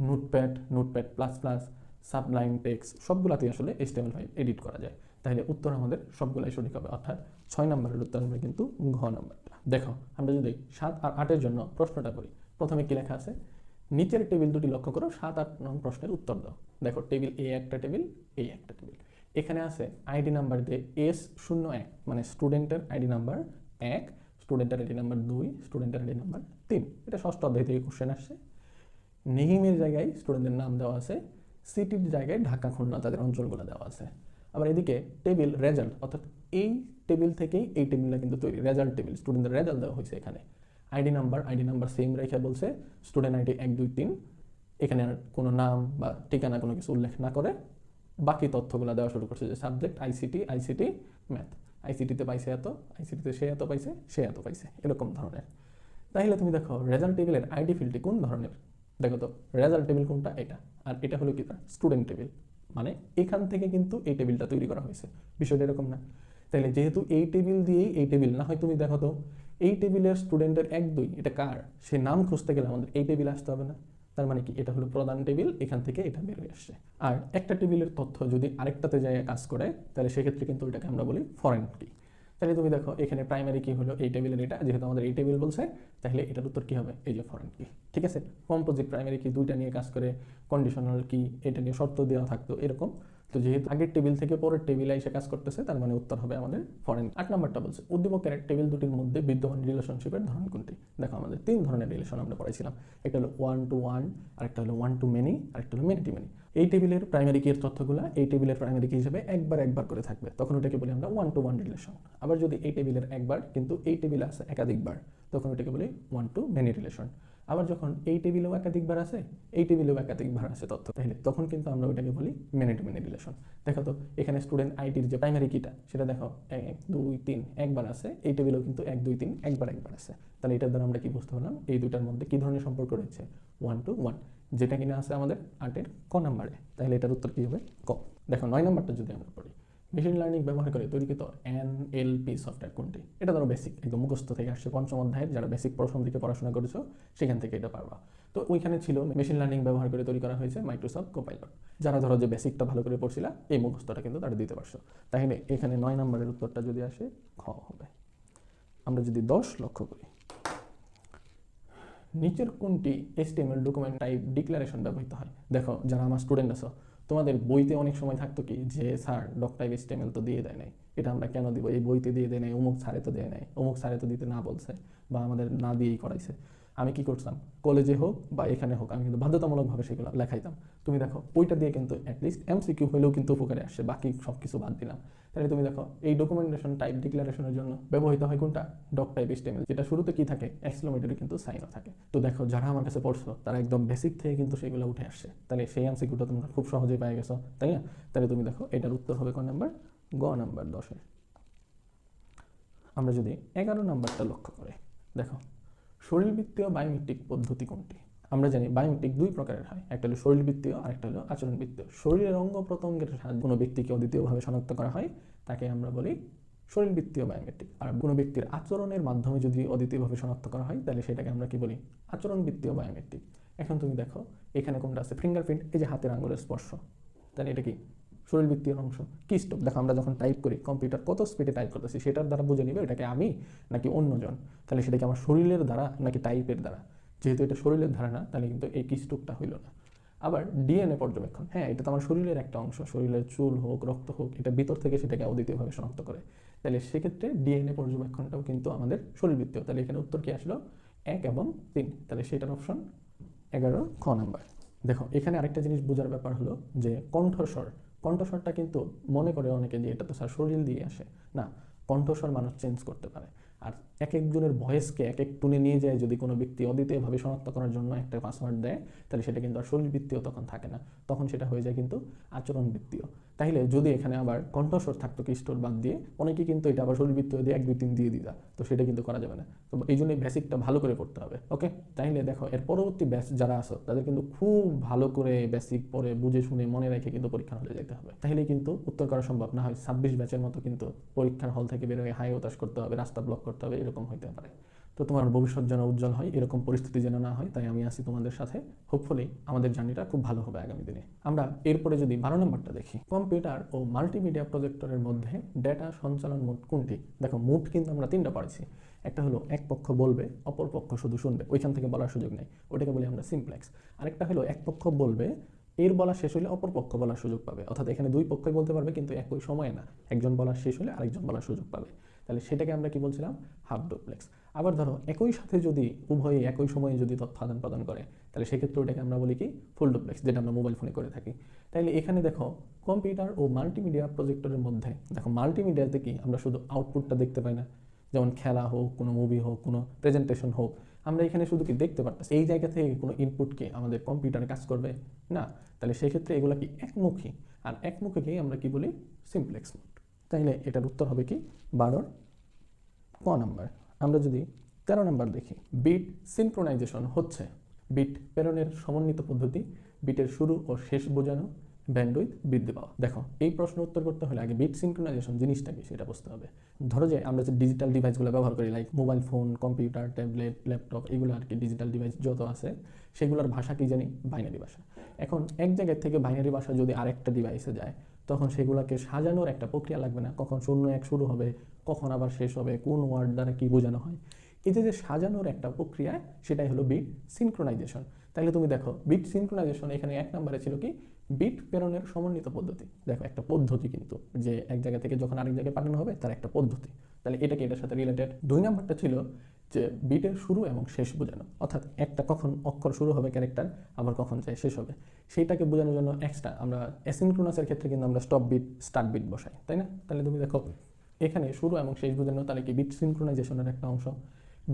notepad plus plus, sublime text সবগুলাতেই আসলে HTML ফাইল এডিট করা যায়। তাহলে উত্তর আমাদের সবগুলাই সঠিক হবে, অর্থাৎ 6 নম্বরের উত্তর হবে কিন্তু ঘ নাম্বারটা। দেখো আমরা যদি 7 আর 8-এর জন্য প্রশ্নটা করি, প্রথমে কি লেখা আছে? নিচের টেবিল দুটি লক্ষ্য করো, 7-8 নং প্রশ্নের উত্তর দাও। দেখো টেবিল এ একটা টেবিল, এ একটা টেবিল। এখানে আছে আইডি নাম্বার দিয়ে S01, মানে স্টুডেন্টের আইডি নাম্বার 1, স্টুডেন্টের আইডি নাম্বার 2, স্টুডেন্টের আইডি নাম্বার 3। এটা ষষ্ঠ অধ্যায় থেকে কোশ্চেন আসছে। নেহিমের জায়গায় স্টুডেন্টদের নাম দেওয়া আছে, সিটির জায়গায় ঢাকা খুলনা তাদের অঞ্চলগুলো দেওয়া আছে। আবার এদিকে টেবিল রেজাল্ট, অর্থাৎ এই টেবিল থেকেই এই টেবিলটা কিন্তু তৈরি, রেজাল্ট টেবিল, স্টুডেন্টদের রেজাল্ট দেওয়া হয়েছে এখানে। আইডি নাম্বার সেম রেখে বলছে স্টুডেন্ট আইডি 1 2 3, এখানে আর কোনো নাম বা ঠিকানা কোনো কিছু উল্লেখ না করে বাকি তথ্যগুলো দেওয়া শুরু করছে, যে সাবজেক্ট আইসিটি ম্যাথ, আইসিটিতে পাইছে এত, আইসিটিতে সে এত পাইছে, সে এত পাইছে, এরকম ধরনের। তাহলে তুমি দেখো রেজাল্ট টেবিলের আইডি ফিল্ডটি কোন ধরনের? দেখো তো রেজাল্ট টেবিল কোনটা? এটা। আর এটা হলো কি? স্টুডেন্ট টেবিল, মানে এখান থেকে কিন্তু এই টেবিলটা তৈরি করা হয়েছে, বিষয়টা এরকম না? তাহলে যেহেতু এই টেবিল দিয়েই এই টেবিল, না হয় তুমি দেখো তো এই টেবিলের স্টুডেন্টের 1 2 এটা কার, সে নাম খুঁজতে গেলে আমাদের এই টেবিল আসতে হবে না? তার মানে কি এটা হলো প্রধান টেবিল, এখান থেকে এটা বের হয়ে আসছে। আর একটা টেবিলের তথ্য যদি আরেকটাতে যায় কাজ করে, তাহলে সেক্ষেত্রে কিন্তু এটাকে আমরা বলি ফরেন কি। তাহলে তুমি দেখো এখানে প্রাইমারি কি হলো? এই টেবিলের এটা, যেহেতু আমাদের এই টেবিল বলছে, তাহলে এটার উত্তর কি হবে? এই যে ফরেন কি। ঠিক আছে, কম্পোজিট প্রাইমারি কি দুইটা নিয়ে কাজ করে, কন্ডিশনাল কি এটা নিয়ে শর্ত দেওয়া থাকতো এরকম। তো যেহেতু আগের টেবিল থেকে পরের টেবিলে এসে কাজ করতেছে, তার মানে উত্তর হবে আমাদের ফরেন। 8 নম্বরটা বলছে উদ্দীপকের টেবিল দুটির মধ্যে বিদ্যমান রিলেশনশিপের ধরন কোনটি? দেখো আমাদের 3 ধরনের রিলেশন আমরা পড়াইছিলাম, একটা হলো 1 to 1, আরেকটা হলো 1 to many, আরেকটা হলো many to many। এই টেবিলের প্রাইমারি কির তথ্যগুলো এই টেবিলের প্রাইমারি কি হিসেবে একবার করে থাকবে, তখন ওটাকে বলি আমরা 1 to 1 রিলেশন। আবার যদি এই টেবিলের একবার কিন্তু এই টেবিলে আছে একাধিকবার, তখন ওটাকে বলি 1 to many রিলেশন। আবার যখন এই টেবিলেও একাধিকবার আছে, এই টেবিলেও একাধিকবার আছে তথ্য, তাহলে তখন কিন্তু আমরা ওটাকে বলি মেনি টু মেনি রিলেশন। দেখো তো এখানে স্টুডেন্ট আইডির যে প্রাইমারি কিটা, সেটা দেখো 1 2 3 একবার আছে, এই টেবিলেও কিন্তু 1 2 3 একবার আছে। তাহলে এটার দ্বারা আমরা কি বুঝতে পারলাম? এই দুইটার মধ্যে কি ধরনের সম্পর্ক রয়েছে? 1 to 1। যেটা কিনা আছে আমাদের 8-এর ক নাম্বারে। তাহলে এটার উত্তর কী হবে? ক। দেখো 9 নাম্বারটা যদি আমরা পড়ি, মেশিন লার্নিং ব্যবহার করে তৈরিকৃত NLP সফটওয়্যার কোনটি? এটা ধরো বেসিক, একদম মুখস্থ থেকে আসছে, পঞ্চম অধ্যায়ের যারা বেসিক প্রথম দিকে পড়াশোনা করেছো সেখান থেকে এটা পারবা। তো ওইখানে ছিল মেশিন লার্নিং ব্যবহার করে তৈরি করা হয়েছে মাইক্রোসফট কোপাইলট। যারা ধরো যে বেসিকটা ভালো করে পড়ছিলা, এই মুখস্থটা কিন্তু তারা দিতে পারছো। তাহলে এখানে 9 নাম্বারের উত্তরটা যদি আসে খ হবে। আমরা যদি 10 লক্ষ্য করি, নিচের কোনটি HTML ডকুমেন্ট টাইপ ডিক্লারেশন ব্যবহৃত হয়? দেখো যারা আমার স্টুডেন্ট আছো, তোমাদের বইতে অনেক সময় থাকতো কি যে স্যার ডক টাইপ HTML তো দিয়ে দেয় নাই, এটা আমরা কেন দিব, এই বইতে দিয়ে দেয় নাই, অমুক স্যারে তো দেয় নাই, অমুক স্যারে তো দিতে না বলছে, বা আমাদের না দিয়েই করাইছে। আমি কি করতাম, কলেজে হোক বা এখানে হোক আমি কিন্তু বাধ্যতামূলকভাবে সেগুলো লেখাইতাম। তুমি দেখো ওইটা দিয়ে কিন্তু অ্যাটলিস্ট MCQ হলেও কিন্তু উপকারে আসছে, বাকি সব কিছু বাদ দিলাম। তাহলে তুমি দেখো এই ডকুমেন্টেশন টাইপ ডিক্লারেশনের জন্য ব্যবহৃত হয় কোনটা? ডক টাইপ HTML, যেটা শুরুতে কি থাকে, এক্সক্লামেটরি কিন্তু সাইনও থাকে। তো দেখো যারা আমার কাছে পড়ছো তারা একদম বেসিক থেকে কিন্তু সেগুলো উঠে আসছে, তাহলে সেই MCQটা তোমরা খুব সহজেই পেয়ে গেছো, তাই না? তাহলে তুমি দেখো এটার উত্তর হবে কোন নাম্বার? গ নাম্বার 10-এর। আমরা যদি 11 নাম্বারটা লক্ষ্য করে দেখো, শরীরবৃত্তীয় বায়োমেট্রিক পদ্ধতি কোনটি? আমরা জানি বায়োমেট্রিক দুই প্রকারের হয়, একটা হলো শরীরবৃত্তীয় আর একটা হলো আচরণবৃত্তীয়। শরীরের অঙ্গ প্রত্যঙ্গের সাহায্যে কোনো ব্যক্তিকে অদ্বিতীয়ভাবে শনাক্ত করা হয়, তাকে আমরা বলি শরীরবৃত্তীয় বায়োমেট্রিক। আর কোনো ব্যক্তির আচরণের মাধ্যমে যদি অদ্বিতীয়ভাবে শনাক্ত করা হয় তাহলে সেটাকে আমরা কি বলি? আচরণবৃত্তীয় বায়োমেট্রিক। এখন তুমি দেখো এখানে কোনটা আছে? ফিঙ্গারপ্রিন্ট, এই যে হাতের আঙুলের স্পর্শ, তাহলে এটা কি? শরীরবৃত্তীয় অংশ। কিস্টোপ, দেখো আমরা যখন টাইপ করি কম্পিউটার কত স্পিডে টাইপ করতেছি সেটার দ্বারা বুঝে নিবে এটাকে আমি নাকি অন্যজন। তাহলে সেটা কি আমার শরীরের দ্বারা নাকি টাইপের দ্বারা? যেহেতু এটা শরীরের দ্বারা না, তাহলে কিন্তু এই কিস্টোপটা হইল না। আবার DNA পর্যবেক্ষণ, হ্যাঁ এটা তো আমার শরীরের একটা অংশ, শরীরের চুল হোক রক্ত হোক, এটা ভিতর থেকে সেটাকে অদ্বিতীয়ভাবে শনাক্ত করে। তাহলে সেক্ষেত্রে DNA পর্যবেক্ষণটাও কিন্তু আমাদের শরীরবৃত্তীয়। তাহলে এখানে উত্তর কি আসলো? 1 এবং 3। তাহলে সেটার অপশন 11 খ নাম্বার। দেখো এখানে আরেকটা জিনিস বোঝার ব্যাপার হলো যে কণ্ঠস্বর। কণ্ঠস্বরটা কিন্তু মনে করে অনেকে যে এটা তো স্যার শরীর দিয়ে আসে, না, কণ্ঠস্বর মানুষ চেঞ্জ করতে পারে। আর এক একজনের ভয়েসকে এক এক টুনে নিয়ে যায়, যদি কোনো ব্যক্তি অদ্বিতীয়ভাবে শনাক্ত করার জন্য একটা পাসওয়ার্ড দেয়, তাহলে সেটা কিন্তু আর শরীরবৃত্তীয় তখন থাকে না, তখন সেটা হয়ে যায় কিন্তু আচরণবৃত্তীয়। তাইলে যদি এখানে আবার কণ্ঠস্বর থাকতো কিস্টোর বাদ দিয়ে, অনেকেই কিন্তু এটা আবার শরীরবৃত্তীয় দিয়ে 1 2 3 দিয়ে দিতা, তো সেটা কিন্তু করা যাবে না। তো এই জন্য বেসিকটা ভালো করে পড়তে হবে, ওকে? তাইলে দেখো এর পরবর্তী ব্যাচ যারা আসো তাদের কিন্তু খুব ভালো করে বেসিক পড়ে বুঝে শুনে মনে রেখে কিন্তু পরীক্ষা হলে যেতে হবে, তাহলে কিন্তু উত্তর করা সম্ভব। না হয় 26 ব্যাচের মতো কিন্তু পরীক্ষার হল থেকে বের হয়ে হাই হতাশ করতে হবে, রাস্তা ব্লক করতে হবে, এরকম হইতে পারে। তো তোমার ভবিষ্যৎ যেন উজ্জ্বল হয়, এরকম পরিস্থিতি যেন না হয়, তাই আমি আছি তোমাদের সাথে। হোপফুলি আমাদের জার্নিটা খুব ভালো হবে আগামী দিনে। আমরা এরপরে যদি 12 নম্বরটা দেখি, কম্পিউটার ও মাল্টিমিডিয়া প্রজেক্টরের মধ্যে ডেটা সঞ্চালন মোড কোনটি? দেখো মোড কিন্তু আমরা 3টা পড়েছি। একটা হলো এক পক্ষ বলবে, অপর পক্ষ শুধু শুনবে, ওইখান থেকে বলার সুযোগ নেই, ওটাকে বলি আমরা সিমপ্লেক্স। আরেকটা হলো এক পক্ষ বলবে, এর বলা শেষ হলে অপর পক্ষ বলার সুযোগ পাবে, অর্থাৎ এখানে দুই পক্ষই বলতে পারবে কিন্তু একই সময়ে না, একজন বলার শেষ হলে আরেকজন বলার সুযোগ পাবে। তাহলে সেটাকে আমরা কি বলছিলাম? Half duplex. আবার ধরো একই সাথে যদি উভয়ই একই সময়ে যদি তথ্য আদান প্রদান করে, তাহলে সেক্ষেত্রে ওটাকে আমরা বলি কি? ফুল ডুপ্লেক্স, যেটা আমরা মোবাইল ফোনে করে থাকি। তাইলে এখানে দেখো কম্পিউটার ও মাল্টিমিডিয়া প্রজেক্টরের মধ্যে, দেখো মাল্টিমিডিয়াতে কি আমরা শুধু আউটপুটটা দেখতে পাই না, যেমন খেলা হোক, কোনো মুভি হোক, কোনো প্রেজেন্টেশন হোক, আমরা এখানে শুধু কি দেখতে পারতেছি, এই জায়গা থেকে কোনো ইনপুট কি আমাদের কম্পিউটারে কাজ করবে না। তাহলে সেক্ষেত্রে এগুলো কি একমুখী, আর একমুখীকেই আমরা কি বলি? Simplex mode. তাইলে এটার উত্তর হবে কি? 12 ক নাম্বার। আমরা যদি 13 নাম্বার দেখি, বিট সিনক্রোনাইজেশন হচ্ছে বিট প্রেরণের সমন্বিত পদ্ধতি, বিটের শুরু ও শেষ বোঝানো, ব্যান্ডউইথ বৃদ্ধি পাওয়া। দেখো এই প্রশ্ন উত্তর করতে হলে আগে বিট সিনক্রোনাইজেশন জিনিসটা কি সেটা বুঝতে হবে। ধরো যে আমরা যে ডিজিটাল ডিভাইসগুলো ব্যবহার করি, like mobile phone, computer, tablet, laptop, এগুলো আর কি ডিজিটাল ডিভাইস যত আছে, সেগুলোর ভাষা কি জানি? বাইনারি ভাষা। এখন এক জায়গায় থেকে বাইনারি ভাষা যদি আরেকটা ডিভাইসে যায়, তখন সেগুলোকে সাজানোর একটা প্রক্রিয়া লাগবে না? কখন 0 1 শুরু হবে, কখন আবার শেষ হবে, কোন ওয়ার্ড দ্বারা কি বোঝানো হয়, এই যে সাজানোর একটা প্রক্রিয়া, সেটাই হলো বিট সিনক্রোনাইজেশন। তাহলে তুমি দেখো বিট সিনক্রোনাইজেশন এখানে 1 নম্বরে ছিল কি? বিট প্রেরণের সমন্বিত পদ্ধতি। দেখো একটা পদ্ধতি কিন্তু, যে এক জায়গা থেকে যখন আরেক জায়গায় পাঠানো হবে তার একটা পদ্ধতি, তাহলে এটা কি এটার সাথে রিলেটেড। 2 নম্বরটা ছিল যে বিটের শুরু এবং শেষ বোঝানো, অর্থাৎ একটা কখন অক্ষর শুরু হবে ক্যারেক্টার, আবার কখন যায় শেষ হবে, সেইটাকে বোঝানোর জন্য এক্সট্রা আমরা অ্যাসিনক্রোনাসের ক্ষেত্রে কিন্তু আমরা স্টপ বিট স্টার্ট বিট বসাই, তাই না? তাহলে তুমি দেখো এখানে শুরু এবং শেষ বোঝানো, তাহলে কি বিট সিনক্রোনাইজেশনের একটা অংশ।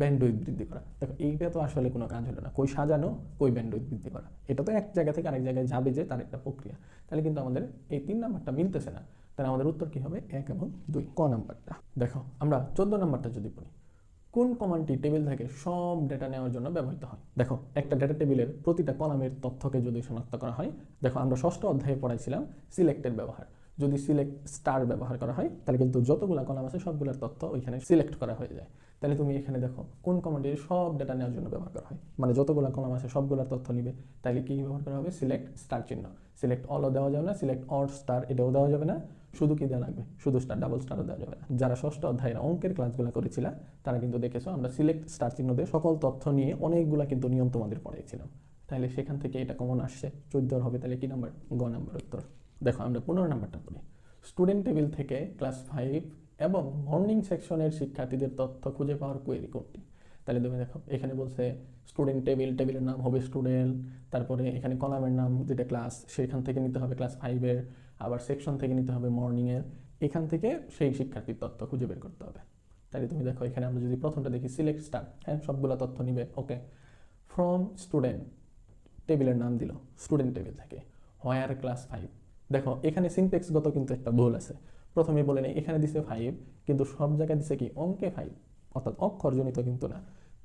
ব্যান্ডউইথ বৃদ্ধি করা, দেখো এইটা তো আসলে কোনো কাজ হলো না, কই সাজানো, কই ব্যান্ডউইথ বৃদ্ধি করা, এটা তো এক জায়গা থেকে আরেক জায়গায় যাবে যে তার একটা প্রক্রিয়া। তাহলে কিন্তু আমাদের এই 3 নাম্বারটা মিলতেছে না, তাহলে আমাদের উত্তর কি হবে? 1 এবং 2 ক নাম্বারটা। দেখো আমরা 14 নাম্বারটা যদি পড়ি, কোন কমান্ডটি টেবিল থেকে সব ডেটা নেওয়ার জন্য ব্যবহৃত হয়? দেখো, একটা ডেটা টেবিলের প্রতিটা কলামের তথ্যকে যদি শনাক্ত করা হয়, দেখো আমরা ষষ্ঠ অধ্যায়ে পড়াইছিলাম সিলেক্টের ব্যবহার। যদি সিলেক্ট স্টার ব্যবহার করা হয় তাহলে কিন্তু যতগুলো কলাম আছে সবগুলোর তথ্য ওইখানে সিলেক্ট করা হয়ে যায়। তাহলে তুমি এখানে দেখো কোন কমান্ডটি সব ডেটা নেওয়ার জন্য ব্যবহার করা হয়, মানে যতগুলো কলাম আছে সবগুলোর তথ্য নিবে, তাহলে কি ব্যবহার করা হবে? সিলেক্ট স্টার চিহ্ন। সিলেক্ট অলও দেওয়া যাবে না, সিলেক্ট অর স্টার এটাও দেওয়া যাবে না, শুধু কি দেওয়া লাগবে? শুধু স্টার, ডাবল স্টারও দেওয়া যাবে না। যারা ষষ্ঠ অধ্যায়ের অঙ্কের ক্লাসগুলো করেছিল তারা কিন্তু দেখেছো আমরা সিলেক্ট স্টার চিহ্ন দিয়ে সকল তথ্য নিয়ে অনেকগুলা কিন্তু নিয়ম তোমাদের পড়াইছিলাম। তাহলে সেখান থেকে এটা কমন আসছে, 14 হবে। তাহলে কি নাম্বার? গ নাম্বার উত্তর। দেখো আমরা 15 নাম্বারটা পড়ি। স্টুডেন্ট টেবিল থেকে ক্লাস 5 এবং মর্নিং সেকশনের শিক্ষার্থীদের তথ্য খুঁজে পাওয়ার কোয়েরি কোনটি? তাহলে তুমি দেখো এখানে বলছে স্টুডেন্ট টেবিল, টেবিলের নাম হবে স্টুডেন্ট, তারপরে এখানে কলামের নাম যেটা ক্লাস সেখান থেকে নিতে হবে ক্লাস 5-এর, আবার সেকশন থেকে নিতে হবে মর্নিংয়ের, এখান থেকে সেই শিক্ষার্থীর তথ্য খুঁজে বের করতে হবে। তাহলে তুমি দেখো এখানে আমরা যদি প্রথমটা দেখি সিলেক্ট স্টার, হ্যাঁ সবগুলো তথ্য নিবে, ওকে। ফ্রম স্টুডেন্ট, টেবিলের নাম দিল স্টুডেন্ট টেবিল থেকে, হোয়ার ক্লাস 5। দেখো এখানে সিনটেক্সগত কিন্তু একটা ভুল আছে। প্রথমে বলে নেই এখানে দিছে 5 কিন্তু সব জায়গায় দিছে কি অঙ্কে 5, অর্থাৎ অক্ষরজনিত কিন্তু না।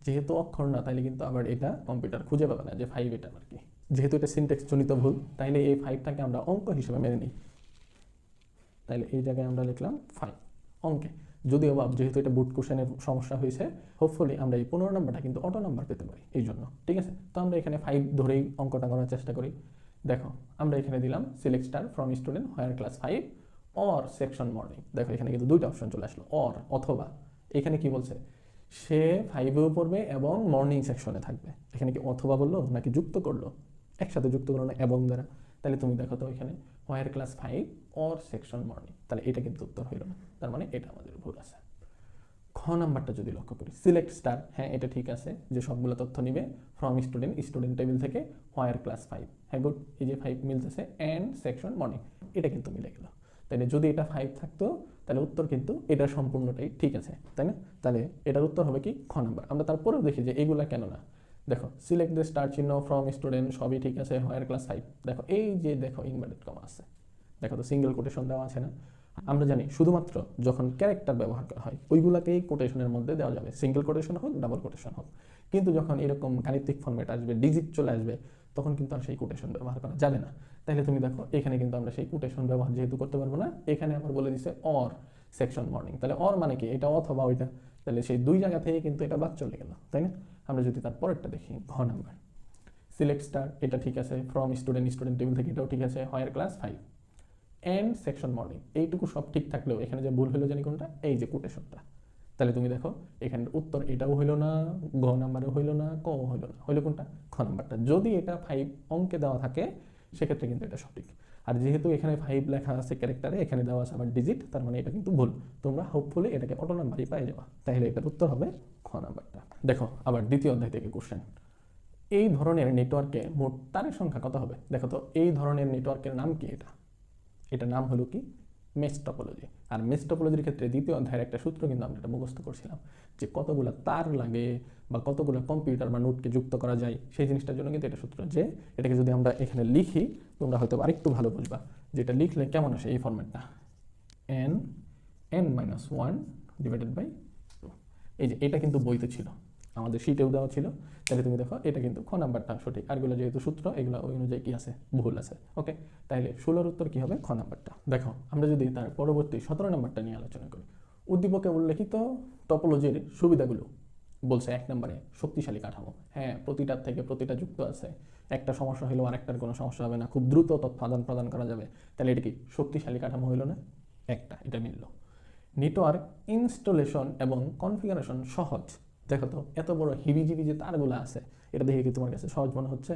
যেহেতু অক্ষর না তাইলে কিন্তু আবার এটা কম্পিউটার খুঁজে পাবে না যে 5 এটা আর কি। যেহেতু এটা সিনটেক্স জনিত ভুল তাইলে এই 5টাকে আমরা অঙ্ক হিসেবে মেনে নিই। তাইলে এই জায়গায় আমরা লিখলাম 5 অঙ্কে। যদিও বা যেহেতু এটা বুট কোশ্চেনের সমস্যা হয়েছে, হোপফুলি আমরা এই 15 নাম্বারটা কিন্তু অটো নাম্বার পেতে পারি এই জন্য, ঠিক আছে। তো আমরা এখানে 5 ধরেই অঙ্কটা করার চেষ্টা করি। দেখো আমরা এখানে দিলাম select star from student where class 5 or section morning. দেখো এখানে কিন্তু দুইটা অপশন চলে আসলো, অর অথবা। এখানে কি বলছে? সে 5-এও পড়বে এবং মর্নিং সেকশনে থাকবে। এখানে কি অথবা বললো নাকি যুক্ত করলো? একসাথে যুক্ত করলো না এবং দ্বারা। তাহলে তুমি দেখো তো এখানে হোয়ার ক্লাস 5 অর সেকশন মর্নিং, তাহলে এটা কিন্তু উত্তর হইল না, তার মানে এটা আমাদের ভুল আছে। খ নাম্বারটা যদি লক্ষ্য করি সিলেক্ট স্টার, হ্যাঁ এটা ঠিক আছে যে সবগুলো তথ্য নিবে ফ্রম স্টুডেন্ট, স্টুডেন্ট টেবিল থেকে হোয়ার ক্লাস 5, হ্যাঁ গুড, এই যে 5 মিলতেছে, অ্যান্ড সেকশন মর্নিং এটা কিন্তু মিলে গেল। তাহলে যদি এটা 5 থাকতো তাহলে উত্তর কিন্তু এটা সম্পূর্ণটাই ঠিক আছে, তাই না? তাহলে এটার উত্তর হবে কি? খ নাম্বার। আমরা তারপরেও দেখি যে এগুলা কেন না। দেখো সিলেক্ট দ্য স্টার চিহ্ন ফ্রম স্টুডেন্ট সবই ঠিক আছে, হোয়ার ক্লাস 5, দেখো এই যে দেখো ইনভার্টেড কমা আছে, দেখো তো সিঙ্গেল কোটেশন দেওয়া আছে না। আমরা জানি শুধুমাত্র যখন ক্যারেক্টার ব্যবহার করা হয় ওইগুলাকেই কোটেশনের মধ্যে দেওয়া যাবে, সিঙ্গেল কোটেশন হোক ডাবল কোটেশন হোক। কিন্তু যখন এরকম গাণিতিক ফর্মেট আসবে, ডিজিট চলে আসবে, তখন কিন্তু আর সেই কোটেশন ব্যবহার করা যাবে না। তাহলে তুমি দেখো এখানে কিন্তু আমরা সেই কোটেশন ব্যবহার যেহেতু করতে পারবো না, এখানে আবার বলে দিছে অর সেকশন মর্নিং। তাহলে অর মানে কি? এটা অথবা ওইটা, তাহলে সেই দুই জায়গা থেকে কিন্তু এটা বাদ চলে গেল, তাই না? আমরা যদি তার পরেরটা দেখি ঘ নাম্বার সিলেক্ট স্টার, এটা ঠিক আছে, ফ্রম স্টুডেন্ট, স্টুডেন্ট টেবিল থেকে এটাও ঠিক আছে, হোয়ার ক্লাস 5 অ্যান্ড সেকশন মর্নিং, এইটুকু সব ঠিক থাকলেও এখানে যে ভুল হলো জানি কোনটা? এই যে কোটেশনটা। তাহলে তুমি দেখো এখানে উত্তর এটাও হইলো না, ঘ নাম্বারও হইলো না, ক হইলো না, হইলো কোনটা? খ নাম্বারটা। যদি এটা 5 অঙ্কে দেওয়া থাকে সেক্ষেত্রে কিন্তু এটা সঠিক। আর যেহেতু এখানে 5 লেখা আছে ক্যারেক্টারে, এখানে দেওয়া আছে আবার ডিজিট, তার মানে এটা কিন্তু ভুল। তোমরা হোপফুলি এটাকে অটো নাম্বারই পাই যাবা। তাহলে এটার উত্তর হবে খ নাম্বারটা। দেখো আবার দ্বিতীয় অধ্যায় থেকে কোশ্চেন, এই ধরনের নেটওয়ার্কে মোট তারের সংখ্যা কত হবে? দেখো তো এই ধরনের নেটওয়ার্কের নাম কি? এটার নাম হলো কি? Mesh topology. আর মেশ টপোলজির ক্ষেত্রে দ্বিতীয় অধ্যায়ের একটা সূত্র কিন্তু আমরা এটা মুখস্থ করছিলাম, যে কতগুলো তার লাগে বা কতগুলো কম্পিউটার বা নোটকে যুক্ত করা যায়, সেই জিনিসটার জন্য কিন্তু এটা সূত্র। যে এটাকে যদি আমরা এখানে লিখি তোমরা হয়তো আরেকটু ভালো বুঝবা, যেটা লিখলে কেমন আসে এই ফরম্যাটটা, n-1 ডিভাইডেড বাই 2। এই যে এটা কিন্তু বইতে ছিল, আমাদের শীটেও দেওয়া ছিল। তাহলে তুমি দেখো এটা কিন্তু খ নাম্বারটা সঠিক, আরগুলো যেহেতু সূত্র এগুলো ওই অনুযায়ী কি আছে? ভুল আছে, ওকে। তাহলে 16-র উত্তর কি হবে? খ নাম্বারটা। দেখো আমরা যদি তার পরবর্তী 17 নাম্বারটা নিয়ে আলোচনা করি, উদ্দীপকে উল্লেখিত টপোলজির সুবিধাগুলো বলছে 1 নম্বরে শক্তিশালী কাঠামো, হ্যাঁ প্রতিটার থেকে প্রতিটা যুক্ত আছে, একটা সমস্যা হলেও আরেকটার কোনো সমস্যা হবে না, খুব দ্রুত তথ্য আদান প্রদান করা যাবে। তাহলে এটা কি শক্তিশালী কাঠামো হইল না? একটা, এটা মিলল। নেটওয়ার্ক ইনস্টলেশন এবং কনফিগারেশন সহজ। দেখো তো এত বড় হিবিজিবি যে তারগুলো আছে, এটা দেখে কি তোমার কাছে সহজ মনে হচ্ছে?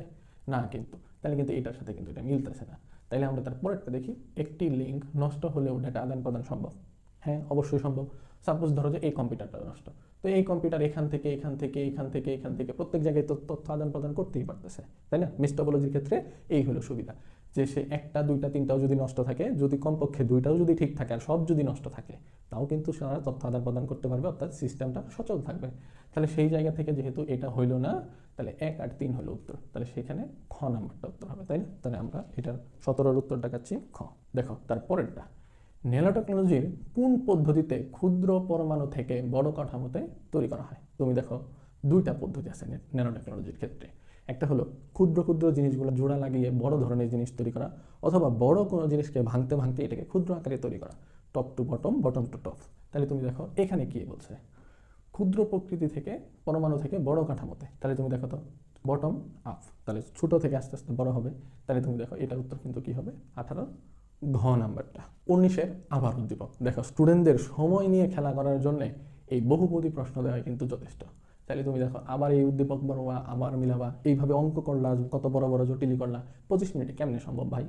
না কিন্তু। তাহলে কিন্তু এটার সাথে কিন্তু এটা মিলতেছে না। তাইলে আমরা তার পরেরটা দেখি, একটি লিঙ্ক নষ্ট হলেও ডেটা আদান প্রদান সম্ভব। হ্যাঁ অবশ্যই সম্ভব। সাপোজ ধরো যে এই কম্পিউটারটা নষ্ট, তো এই কম্পিউটার এখান থেকে এখান থেকে এখান থেকে এখান থেকে প্রত্যেক জায়গায় তথ্য আদান প্রদান করতেই পারতেছে, তাই না? মেশ টপোলজির ক্ষেত্রে এই হলো সুবিধা, যে সে একটা দুইটা তিনটাও যদি নষ্ট থাকে, যদি কমপক্ষে দুইটাও যদি ঠিক থাকে আর সব যদি নষ্ট থাকে, তাও কিন্তু সারা তথ্য আদান প্রদান করতে পারবে, অর্থাৎ সিস্টেমটা সচল থাকবে। তাহলে সেই জায়গা থেকে যেহেতু এটা হইলো না, তাহলে 1 আর 3 হলো উত্তর, তাহলে সেখানে খ নাম্বারটা উত্তর হবে, তাই না? তাহলে আমরা এটার 17-র উত্তরটা কাচ্ছি খ। দেখো তারপরেরটা, ন্যানো টেকনোলজির কোন পদ্ধতিতে ক্ষুদ্র পরমাণু থেকে বড় কাঠামোতে তৈরি করা হয়? তুমি দেখো দুইটা পদ্ধতি আছে ন্যানো টেকনোলজির ক্ষেত্রে। একটা হলো ক্ষুদ্র ক্ষুদ্র জিনিসগুলো জোড়া লাগিয়ে বড় ধরনের জিনিস তৈরি করা, অথবা বড় কোনো জিনিসকে ভাঙতে ভাঙতে এটাকে ক্ষুদ্র আকারে তৈরি করা, top to bottom, bottom to top. তাহলে তুমি দেখো এখানে কি বলছে, ক্ষুদ্র প্রকৃতি থেকে পরমাণু থেকে বড় কাঠামোতে। তাহলে তুমি দেখো তো বটম আপ, তাহলে ছোট থেকে আস্তে আস্তে বড় হবে। তাহলে তুমি দেখো এটার উত্তর কিন্তু কি হবে, 18 ঘ নাম্বারটা। 19-এর আবার উদ্দীপক। দেখো স্টুডেন্টদের সময় নিয়ে খেলা করার জন্য এই বহুপদী প্রশ্ন দেওয়া কিন্তু যথেষ্ট। তাহলে তুমি দেখো আবার এই উদ্দীপক বলবা, আবার মিলাবা, এইভাবে অঙ্ক করলা, কত বড় বড় জটিলি করলা, 25 মিনিটে কেমনে সম্ভব ভাই?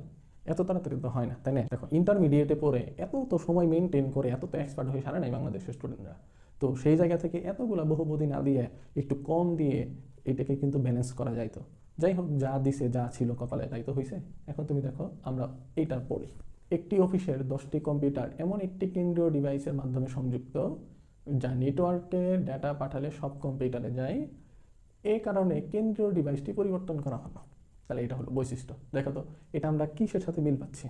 এত তাড়াতাড়ি তো হয় না, তাই না? দেখো ইন্টারমিডিয়েটে পড়ে এত তো সময় মেনটেন করে এত তো এক্সপার্ট হয়ে সারে নাই বাংলাদেশের স্টুডেন্টরা। তো সেই জায়গা থেকে এতগুলা বহুপদী না দিয়ে একটু কম দিয়ে এটাকে কিন্তু ব্যালেন্স করা যাইতো। যাই হোক, যা দিছে যা ছিল কপালে তাই তো হয়েছে। এখন তুমি দেখো আমরা এইটা পড়ি। একটি অফিসের 10টি কম্পিউটার এমন একটি কেন্দ্রীয় ডিভাইসের মাধ্যমে সংযুক্ত যা নেটওয়ার্কে ডেটা পাঠালে সব কম্পিউটারে যায়, এই কারণে কেন্দ্রীয় ডিভাইসটি পরিবর্তন করা হলো। তাহলে এটা হলো বৈশিষ্ট্য। দেখো তো এটা আমরা কিসের সাথে মিল পাচ্ছি?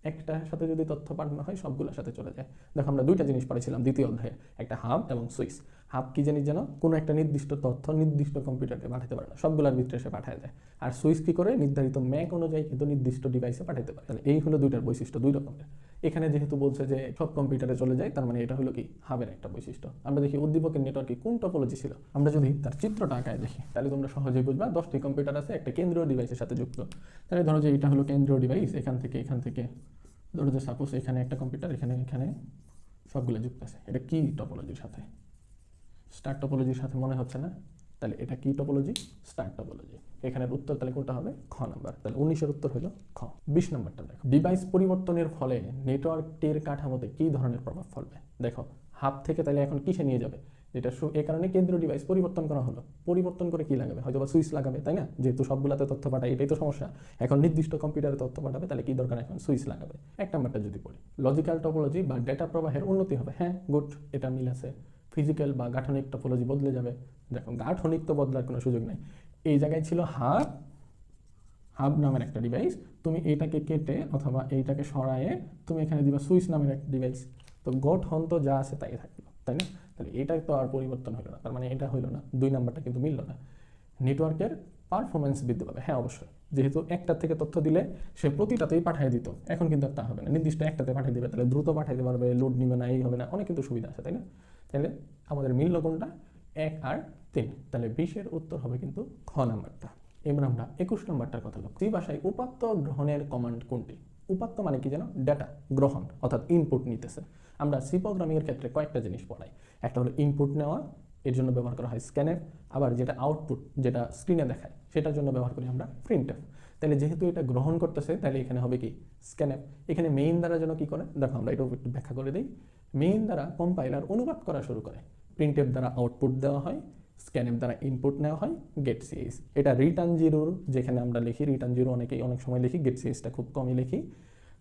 একটার সাথে যদি তথ্য পাঠানো হয় সবগুলোর সাথে চলে যায়। দেখো আমরা দুইটা জিনিস পড়েছিলাম দ্বিতীয় অধ্যায়ে, একটা হাব এবং সুইচ। হাব কি জিনিস যেন, কোনো একটা নির্দিষ্ট তথ্য নির্দিষ্ট কম্পিউটারে পাঠাতে পারে না, সবগুলোর ভিতরে সে পাঠায় দেয়। আর সুইচ কি করে, নির্ধারিত ম্যাক অনুযায়ী কিন্তু নির্দিষ্ট ডিভাইসে পাঠাতে পারে। তাহলে এই হলো দুইটার বৈশিষ্ট্য, দুই রকমের। এখানে যেহেতু বলছে যে সব কম্পিউটারে চলে যায়, তার মানে এটা হলো কি হাবের একটা বৈশিষ্ট্য। আমরা দেখি উদ্দীপকের নেটওয়ার্কে কোন টপোলজি ছিল। আমরা যদি তার চিত্রটা আঁকায় দেখি তাহলে তোমরা সহজেই বুঝবা 10টি কম্পিউটার আছে একটা কেন্দ্রীয় ডিভাইসের সাথে যুক্ত। তাহলে ধরো যে এটা হলো কেন্দ্রীয় ডিভাইস, এখান থেকে ধরো যে সাপোজ এখানে একটা কম্পিউটার, এখানে সবগুলো যুক্ত আছে। এটা কি টপোলজির সাথে? স্টার টপোলজির সাথে মনে হচ্ছে না? তাহলে এটা কি টপোলজি? Star topology. এখানের উত্তর তাহলে কোনটা হবে? খ নাম্বার। তাহলে 19-এর উত্তর হলো খ। 20 নাম্বারটা দেখো, ডিভাইস পরিবর্তনের ফলে নেটওয়ার্কটির কাঠামোতে কি ধরনের প্রভাব ফেলবে? দেখো হাব থেকে তাহলে এখন কিসে নিয়ে যাবে? যেটা এই কারণে কেন্দ্রীয় ডিভাইস পরিবর্তন করা হলো। পরিবর্তন করে কি লাগাবে? হয়তো বা সুইচ লাগাবে, তাই না? যেহেতু সবগুলাতে তথ্য পাঠায়, এটাই তো সমস্যা। এখন নির্দিষ্ট কম্পিউটারে তথ্য পাঠাবে, তাহলে কি দরকার? এখন সুইচ লাগাবে। এক নাম্বারটা যদি পড়ি, লজিক্যাল টপোলজি বা ডেটা প্রবাহের উন্নতি হবে। হ্যাঁ, গুড, এটা মিল আছে। ফিজিক্যাল বা গাঠনিক টপোলজি বদলে যাবে। দেখো গাঠনিক তো বদলার কোনো সুযোগ নাই। এই জায়গায় ছিল হাব নামের একটা ডিভাইস, তুমি এইটাকে কেটে অথবা এইটাকে সরায়ে তুমি এখানে দিবা সুইচ নামের একটা ডিভাইস। তো গঠন তো যা আছে তাই থাকলো, তাই না? তাহলে এটাই তো আর পরিবর্তন হলো না, তার মানে এটা হইলো না। 2 নাম্বারটা কিন্তু মিলল না। নেটওয়ার্কের পারফরমেন্স বৃদ্ধি পাবে। হ্যাঁ অবশ্যই, যেহেতু একটা থেকে তথ্য দিলে সে প্রতিটাতেই পাঠিয়ে দিত, এখন কিন্তু আর তা হবে না, নির্দিষ্ট একটাতে পাঠিয়ে দিবে। তাহলে দ্রুত পাঠাইতে পারবে, লোড নিবে না, এই হবে না, অনেক কিন্তু সুবিধা আছে, তাই না? তাহলে আমাদের মিলল কোনটা? 1 আর 3। তাহলে 20-এর উত্তর হবে কিন্তু খ নাম্বারটা। এবার আমরা 21 নম্বরটার কথা লক্ষ্য। সি ভাষায় উপাত্ত গ্রহণের কমান্ড কোনটি? উপাত্ত মানে কি যেন? ডেটা গ্রহণ, অর্থাৎ ইনপুট নিতেছে। আমরা সি প্রোগ্রামিং এর ক্ষেত্রে কয়েকটা জিনিস পড়াই। একটা হলো ইনপুট নেওয়া, এর জন্য ব্যবহার করা হয় স্ক্যানএফ। আবার যেটা আউটপুট, যেটা স্ক্রিনে দেখায়, সেটার জন্য ব্যবহার করি আমরা প্রিন্টএফ। তাহলে যেহেতু এটা গ্রহণ করতেছে, তাহলে এখানে হবে কি? স্ক্যানএফ। এখানে মেইন দ্বারা যেন কি করে, দেখো আমরা এটাও একটু ব্যাখ্যা করে দিই। মেইন দ্বারা কম্পাইলার অনুবাদ করা শুরু করে, প্রিন্টএফ দ্বারা আউটপুট দেওয়া হয়, স্ক্যানএফ দ্বারা ইনপুট নেওয়া হয়, গেট সিএস। এটা রিটার্ন জিরোর যেখানে আমরা লিখি, রিটার্ন জিরো অনেকেই অনেক সময় লিখি, গেট সিএসটা খুব কমই লিখি।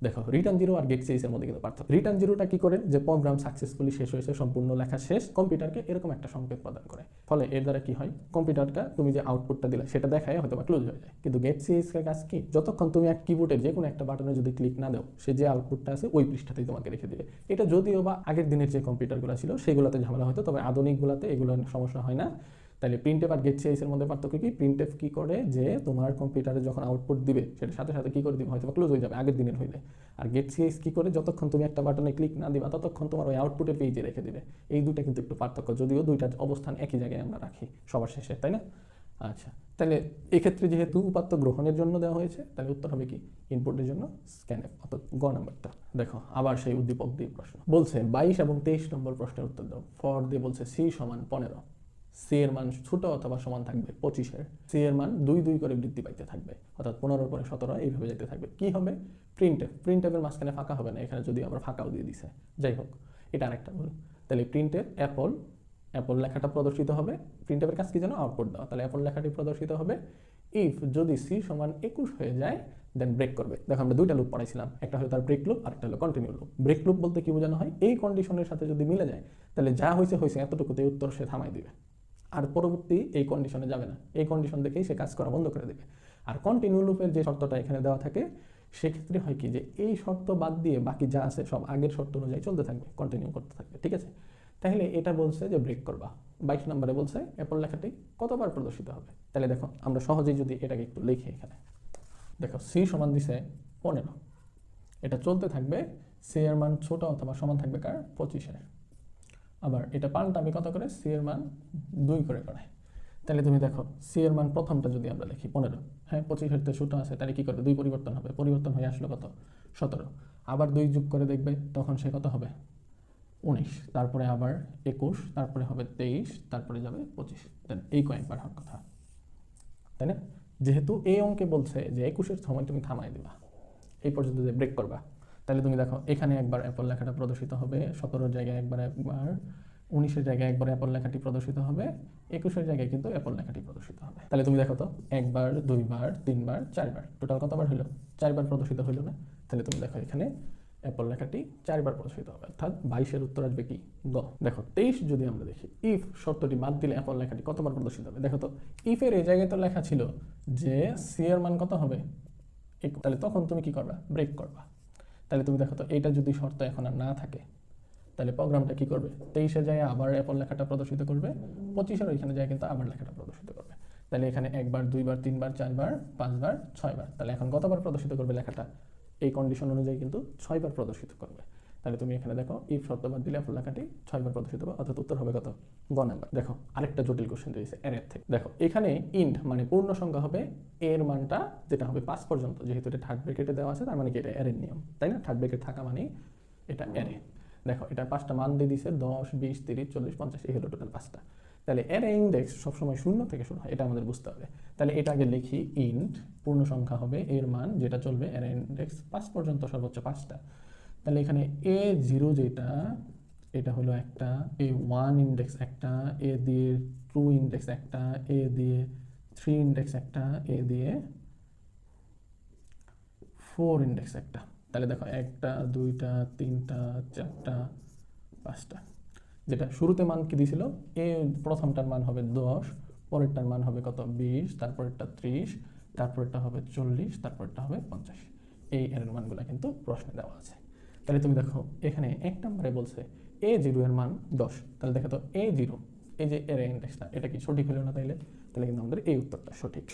দেখো রিটার্ন জিরো আর গেট সিএস এর মধ্যে কিন্তু পার্থক্য। রিটার্ন জিরোটা কি করে, যে প্রোগ্রাম সাকসেসফুলি শেষ হয়েছে, সম্পূর্ণ লেখা শেষ, কম্পিউটারকে এরকম একটা সংকেত প্রদান করে। ফলে এর দ্বারা কি হয়, কম্পিউটারটা তুমি যে আউটপুটটা দিলে সেটা দেখায় হয়তো বা ক্লোজ হয়ে যায়। কিন্তু গেট সিএস এর কাজ কি, যতক্ষণ তুমি এক কিবোর্ডের যে কোনো একটা বাটনে যদি ক্লিক না দাও, সে যে আউটপুটটা আছে ওই পৃষ্ঠাতেই তোমাকে রেখে দিবে। এটা যদিও বা আগের দিনের যে কম্পিউটারগুলো ছিল সেগুলোতে ঝামেলা হতো, তবে আধুনিকগুলোতে এগুলো সমস্যা হয় না। তাহলে প্রিন্টএফ আর গেট সিএস এর মধ্যে পার্থক্য কি? প্রিন্টএফ কি করে, যে তোমার কম্পিউটারে যখন আউটপুট দিবে সেটা সাথে সাথে কি করে দিবে, হয়তো ক্লোজ হয়ে যাবে আগের দিনের হইলে। আর গেট সিএস কি করে, যতক্ষণ তুমি একটা বাটনে ক্লিক না দিবা ততক্ষণ তোমার ওই আউটপুটের পেজে রেখে দিবে। এই দুটা কিন্তু একটু পার্থক্য, যদিও দুইটার অবস্থান একই জায়গায় আমরা রাখি সবার শেষে, তাই না? আচ্ছা, তাহলে এক্ষেত্রে যেহেতু উপাত্ত গ্রহণের জন্য দেওয়া হয়েছে, তাহলে উত্তর হবে কি? ইনপুটের জন্য স্ক্যানএফ, অর্থাৎ গ নাম্বারটা। দেখো আবার সেই উদ্দীপক দিয়ে প্রশ্ন বলছে 22 এবং 23 নম্বর প্রশ্নের উত্তর দাও। ফর দিয়ে বলছে সি সমান 15, সি এর মান ছোট অথবা সমান থাকবে 25-এর, সি এর মান 2 করে বৃদ্ধি পাইতে থাকবে, অর্থাৎ 15-র পরে 17 এইভাবে যেতে থাকবে। কি হবে? প্রিন্টএফের মাঝখানে ফাঁকা হবে না, এখানে যদি আবার ফাঁকাও দিয়ে দিছে। যাই হোক, এটা আরেকটা ভুল। তাহলে প্রিন্টএফ অ্যাপল লেখাটা প্রদর্শিত হবে। প্রিন্টএফের কাজ কি যেন? আউটপুট দেওয়া। তাহলে অ্যাপল লেখাটি প্রদর্শিত হবে ইফ যদি সি সমান 21 হয়ে যায়, দেন ব্রেক করবে। দেখো আমরা দুইটা লুপ পড়াইছিলাম, একটা হলো তার ব্রেক লুপ আর একটা হলো কন্টিনিউ লুপ। ব্রেক লুপ বলতে কি বোঝানো হয়, এই কন্ডিশনের সাথে যদি মিলে যায় তাহলে যা হয়েছে এতটুকুতে উত্তর সে থামাই দিবে, আর পরবর্তী এই কন্ডিশনে যাবে না, এই কন্ডিশন দেখেই সে কাজ করা বন্ধ করে দেবে। আর কন্টিনিউ লুপের যে শর্তটা এখানে দেওয়া থাকে, সেক্ষেত্রে হয় কি যে এই শর্ত বাদ দিয়ে বাকি যা আছে সব আগের শর্ত অনুযায়ী চলতে থাকবে, কন্টিনিউ করতে থাকবে, ঠিক আছে। তাহলে এটা বলছে যে ব্রেক করবা। 22 নম্বরে বলছে অ্যাপল লেখাটি কতবার প্রদর্শিত হবে। তাহলে দেখো আমরা সহজেই যদি এটাকে একটু লিখি এখানে, দেখো সি সমান দিছে 15, এটা চলতে থাকবে, সি এর মান ছোট অথবা সমান থাকবে কার 25-এর। আবার এটা পাল্টাবে কত করে, সি এর মান 2 করে করে। তাহলে তুমি দেখো সি এর মান প্রথমটা যদি আমরা লিখি 15, হ্যাঁ 25-এর তো ছোট আছে, তাহলে কি করবে 2 পরিবর্তন হবে, পরিবর্তন হয়ে আসলো কত 17, আবার 2 যোগ করে দেখবে তখন সে কত হবে 19, তারপরে আবার 21, তারপরে হবে 23, তারপরে যাবে 25, দেন এই কয়েকবার হওয়ার কথা, তাই না। যেহেতু এই অঙ্কে বলছে যে 21-এর সময় তুমি থামাই দিবা, এই পর্যন্ত যে ব্রেক করবা, তাহলে তুমি দেখো এখানে একবার অ্যাপল লেখাটা প্রদর্শিত হবে, 17-র জায়গায় একবার 19-এর জায়গায় একবার অ্যাপল লেখাটি প্রদর্শিত হবে, 21-এর জায়গায় কিন্তু অ্যাপল লেখাটি প্রদর্শিত হবে। তাহলে তুমি দেখো তো একবার, দুইবার, তিনবার, চারবার, টোটাল কতবার হলো, 4বার প্রদর্শিত হইল না। তাহলে তুমি দেখো এখানে অ্যাপল লেখাটি 4বার প্রদর্শিত হবে, অর্থাৎ 22-এর উত্তর আসবে কি গ। দেখো 23 যদি আমরা দেখি, ইফ শর্তটি বাদ দিলে অ্যাপল লেখাটি কতবার প্রদর্শিত হবে। দেখো তো ইফের এই জায়গায় তো লেখা ছিল যে সি এর মান কত হবে, তাহলে তখন তুমি কি করবা, ব্রেক করবা। তাহলে তুমি দেখো তো এইটা যদি শর্ত এখন আর না থাকে, তাহলে প্রোগ্রামটা কি করবে, 23-এর জায়গায় আবার অ্যাপল লেখাটা প্রদর্শিত করবে, 25-এর ওইখানে যায় কিন্তু আবার লেখাটা প্রদর্শিত করবে। তাহলে এখানে একবার, দুইবার, তিনবার, চারবার, 5বার, 6বার, তাহলে এখন কতবার প্রদর্শিত করবে লেখাটা, এই কন্ডিশন অনুযায়ী কিন্তু 6বার প্রদর্শিত করবে। তাহলে তুমি এখানে দেখো ইফ শর্ত বাদ দিলে অ্যাপল লেখাটি 6বার প্রদর্শিত হবে, অর্থাৎ উত্তর হবে কত গ নাম্বার। দেখো আরেকটা জটিল কোশ্চেন দিয়েছে এর থেকে, দেখো এখানে ইন্ট মানে পূর্ণ সংখ্যা হবে, এর মানটা যেটা হবে 5 পর্যন্ত, যেহেতু এটা থার্ড ব্র্যাকেটে দেওয়া আছে তার মানে কি এটা এর নিয়ম, তাই না, থার্ড ব্র্যাকেট থাকা মানে এটা এরে। দেখো এটা 5টা মান দিয়ে দিছে, 10, 20, 30, 40, 50, এই হলো টোটাল 5টা। তাহলে এর ইন্ডেক্স সবসময় 0 থেকে শুরু হয়, এটা আমাদের বুঝতে হবে। তাহলে এটা আগে লিখি, ইন্ট পূর্ণ সংখ্যা হবে এর মান যেটা চলবে, এর ইন্ডেক্স 5 পর্যন্ত, সর্বোচ্চ 5টা। তাহলে এখানে A0 যেটা, এটা হলো একটা, A1 ইন্ডেক্স একটা, A দিয়ে 2 ইন্ডেক্স একটা, A দিয়ে 3 ইন্ডেক্স একটা, A দিয়ে 4 ইন্ডেক্স একটা। তাহলে দেখো 1টা, 2টা, 3টা, 4টা, 5টা। যেটা শুরুতে মান কি দিয়েছিল, এ প্রথমটার মান হবে 10, পরেরটার মান হবে কত 20, তারপরেরটা 30, তারপরেরটা হবে 40, তারপরেরটা হবে 50। এই এর মানগুলো কিন্তু প্রশ্নে দেওয়া আছে। তাহলে তুমি দেখো এখানে 1 নম্বরে বলছে A0 এর মান 10, তাহলে দেখো তো A0 এই যে এর ইন্ডেক্সটা, এটা কি সঠিক হলো না, তাইলে তাহলে কিন্তু আমাদের এই উত্তরটা সঠিক।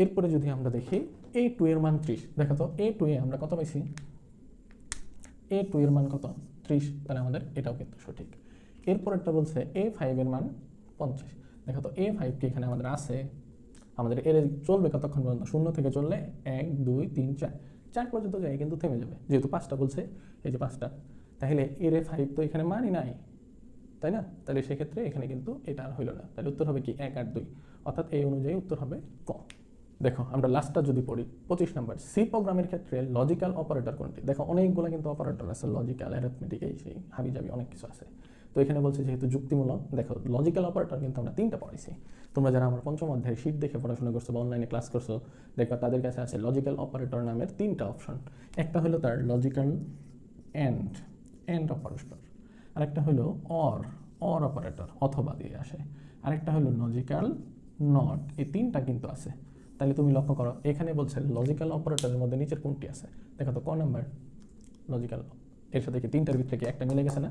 এরপরে যদি আমরা দেখি A2 এর মান 30, দেখো তো A2 এ আমরা কত পাইছি, A2 এর মান কত 30, তাহলে আমাদের এটাও কিন্তু সঠিক। এরপরেরটা বলছে A5 এর মান 50, দেখো তো A5 কি এখানে আমাদের আছে, আমাদের এর চলবে কতক্ষণ পর্যন্ত, 0 থেকে চললে 1, 2, 3, 4, 4 পর্যন্ত যায় কিন্তু থেমে যাবে, যেহেতু 5টা বলছে, এই যে 5টা, তাহলে এর 5 তো এখানে মানই নাই, তাই না। তাহলে সেক্ষেত্রে এখানে কিন্তু এটা আর হইল না, তাহলে উত্তর হবে কি 1 আর 2, অর্থাৎ এই অনুযায়ী উত্তর হবে ক। দেখো আমরা লাস্টটা যদি পড়ি 25 নম্বর, সি প্রোগ্রামের ক্ষেত্রে লজিক্যাল অপারেটর কোনটি। দেখো অনেকগুলো কিন্তু অপারেটর আছে, লজিক্যাল, অ্যারিথমেটিক, এই সেই হাবিজাবি অনেক কিছু আছে। তো এখানে বলছে যেহেতু যুক্তিমূলক, দেখো লজিক্যাল অপারেটর কিন্তু আমরা 3টা পড়াইছি। তোমরা যারা আমার পঞ্চম অধ্যায় শীট দেখে পড়াশোনা করছো বা অনলাইনে ক্লাস করছো, দেখবা তাদের কাছে আছে লজিক্যাল অপারেটর নামের 3টা অপশন। একটা হলো তার লজিক্যাল এন্ড অপারেটর, আরেকটা হলো অর অপারেটর, অথবা দিয়ে আসে, আরেকটা হলো লজিক্যাল নট। এই 3টা কিন্তু আছে। তাহলে তুমি লক্ষ্য করো এখানে বলছে লজিক্যাল অপারেটরের মধ্যে নিচের কোনটি আছে, দেখো তো ক নাম্বার লজিক্যাল, এর সাথে কি 3টার ভিতরে কি একটা মিলে গেছে না,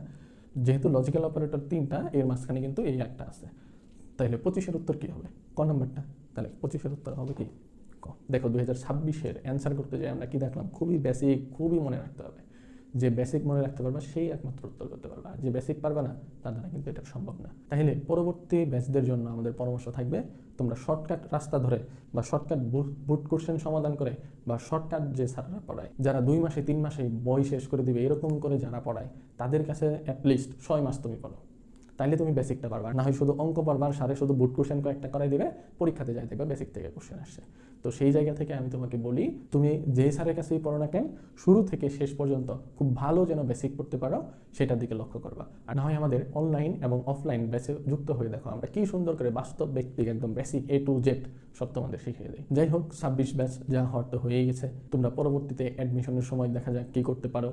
যেহেতু লজিক্যাল অপারেটর 3টা, এর মাঝখানে কিন্তু এই একটা আছে, তাহলে 25-এর উত্তর কি হবে, ক নাম্বারটা। তাহলে 25-এর উত্তর হবে কি ক। দেখো 2026-এর অ্যান্সার করতে যাই আমরা কি দেখলাম, খুবই বেসিক, খুবই মনে রাখতে হবে। যে বেসিক মনে রাখতে পারবা সেই একমাত্র উত্তর করতে পারবা, যে বেসিক পারবে না তার দ্বারা কিন্তু এটা সম্ভব না। তাহলে পরবর্তী ব্যাচদের জন্য আমাদের পরামর্শ থাকবে, তোমরা শর্টকাট রাস্তা ধরে বা শর্টকাট বুট কোশ্চেন সমাধান করে বা শর্টকাট যে স্যাররা পড়ায়, যারা 2 মাসে 3 মাসে বই শেষ করে দিবে এরকম করে যারা পড়ায়, তাদের কাছে অ্যাটলিস্ট 6 মাস তুমি পড়ো, তাইলে তুমি বেসিকটা পারবা। না হয় শুধু অঙ্ক পারবা, সারে শুধু বুট কোশ্চেন কয়েকটা করাই দিবে, পরীক্ষাতে যাই দেখবে বেসিক থেকে কোশ্চেন আসছে। তো সেই জায়গা থেকে আমি তোমাকে বলি, তুমি যে স্যারের কাছেই পড়ো না কেন, শুরু থেকে শেষ পর্যন্ত খুব ভালো যেন বেসিক পড়তে পারো সেটার দিকে লক্ষ্য করবা। আর না হয় আমাদের অনলাইন এবং অফলাইন ব্যাচে যুক্ত হয়ে দেখো আমরা কি সুন্দর করে বাস্তব ব্যক্তিকে একদম বেসিক A to Z সব তোমাদের শিখিয়ে দিই। যাই হোক 26 ব্যাচ যা হওয়ার তো হয়েই গেছে, তোমরা পরবর্তীতে অ্যাডমিশনের সময় দেখা যাক কী করতে পারো।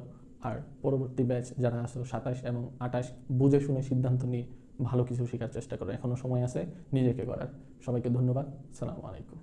আর পরবর্তী ব্যাচ যারা আসো 27 এবং 28 বুঝে শুনে সিদ্ধান্ত নিয়ে ভালো কিছু শেখার চেষ্টা করো, এখনও সময় আছে নিজেকে করার। সবাইকে ধন্যবাদ, আসসালামু আলাইকুম।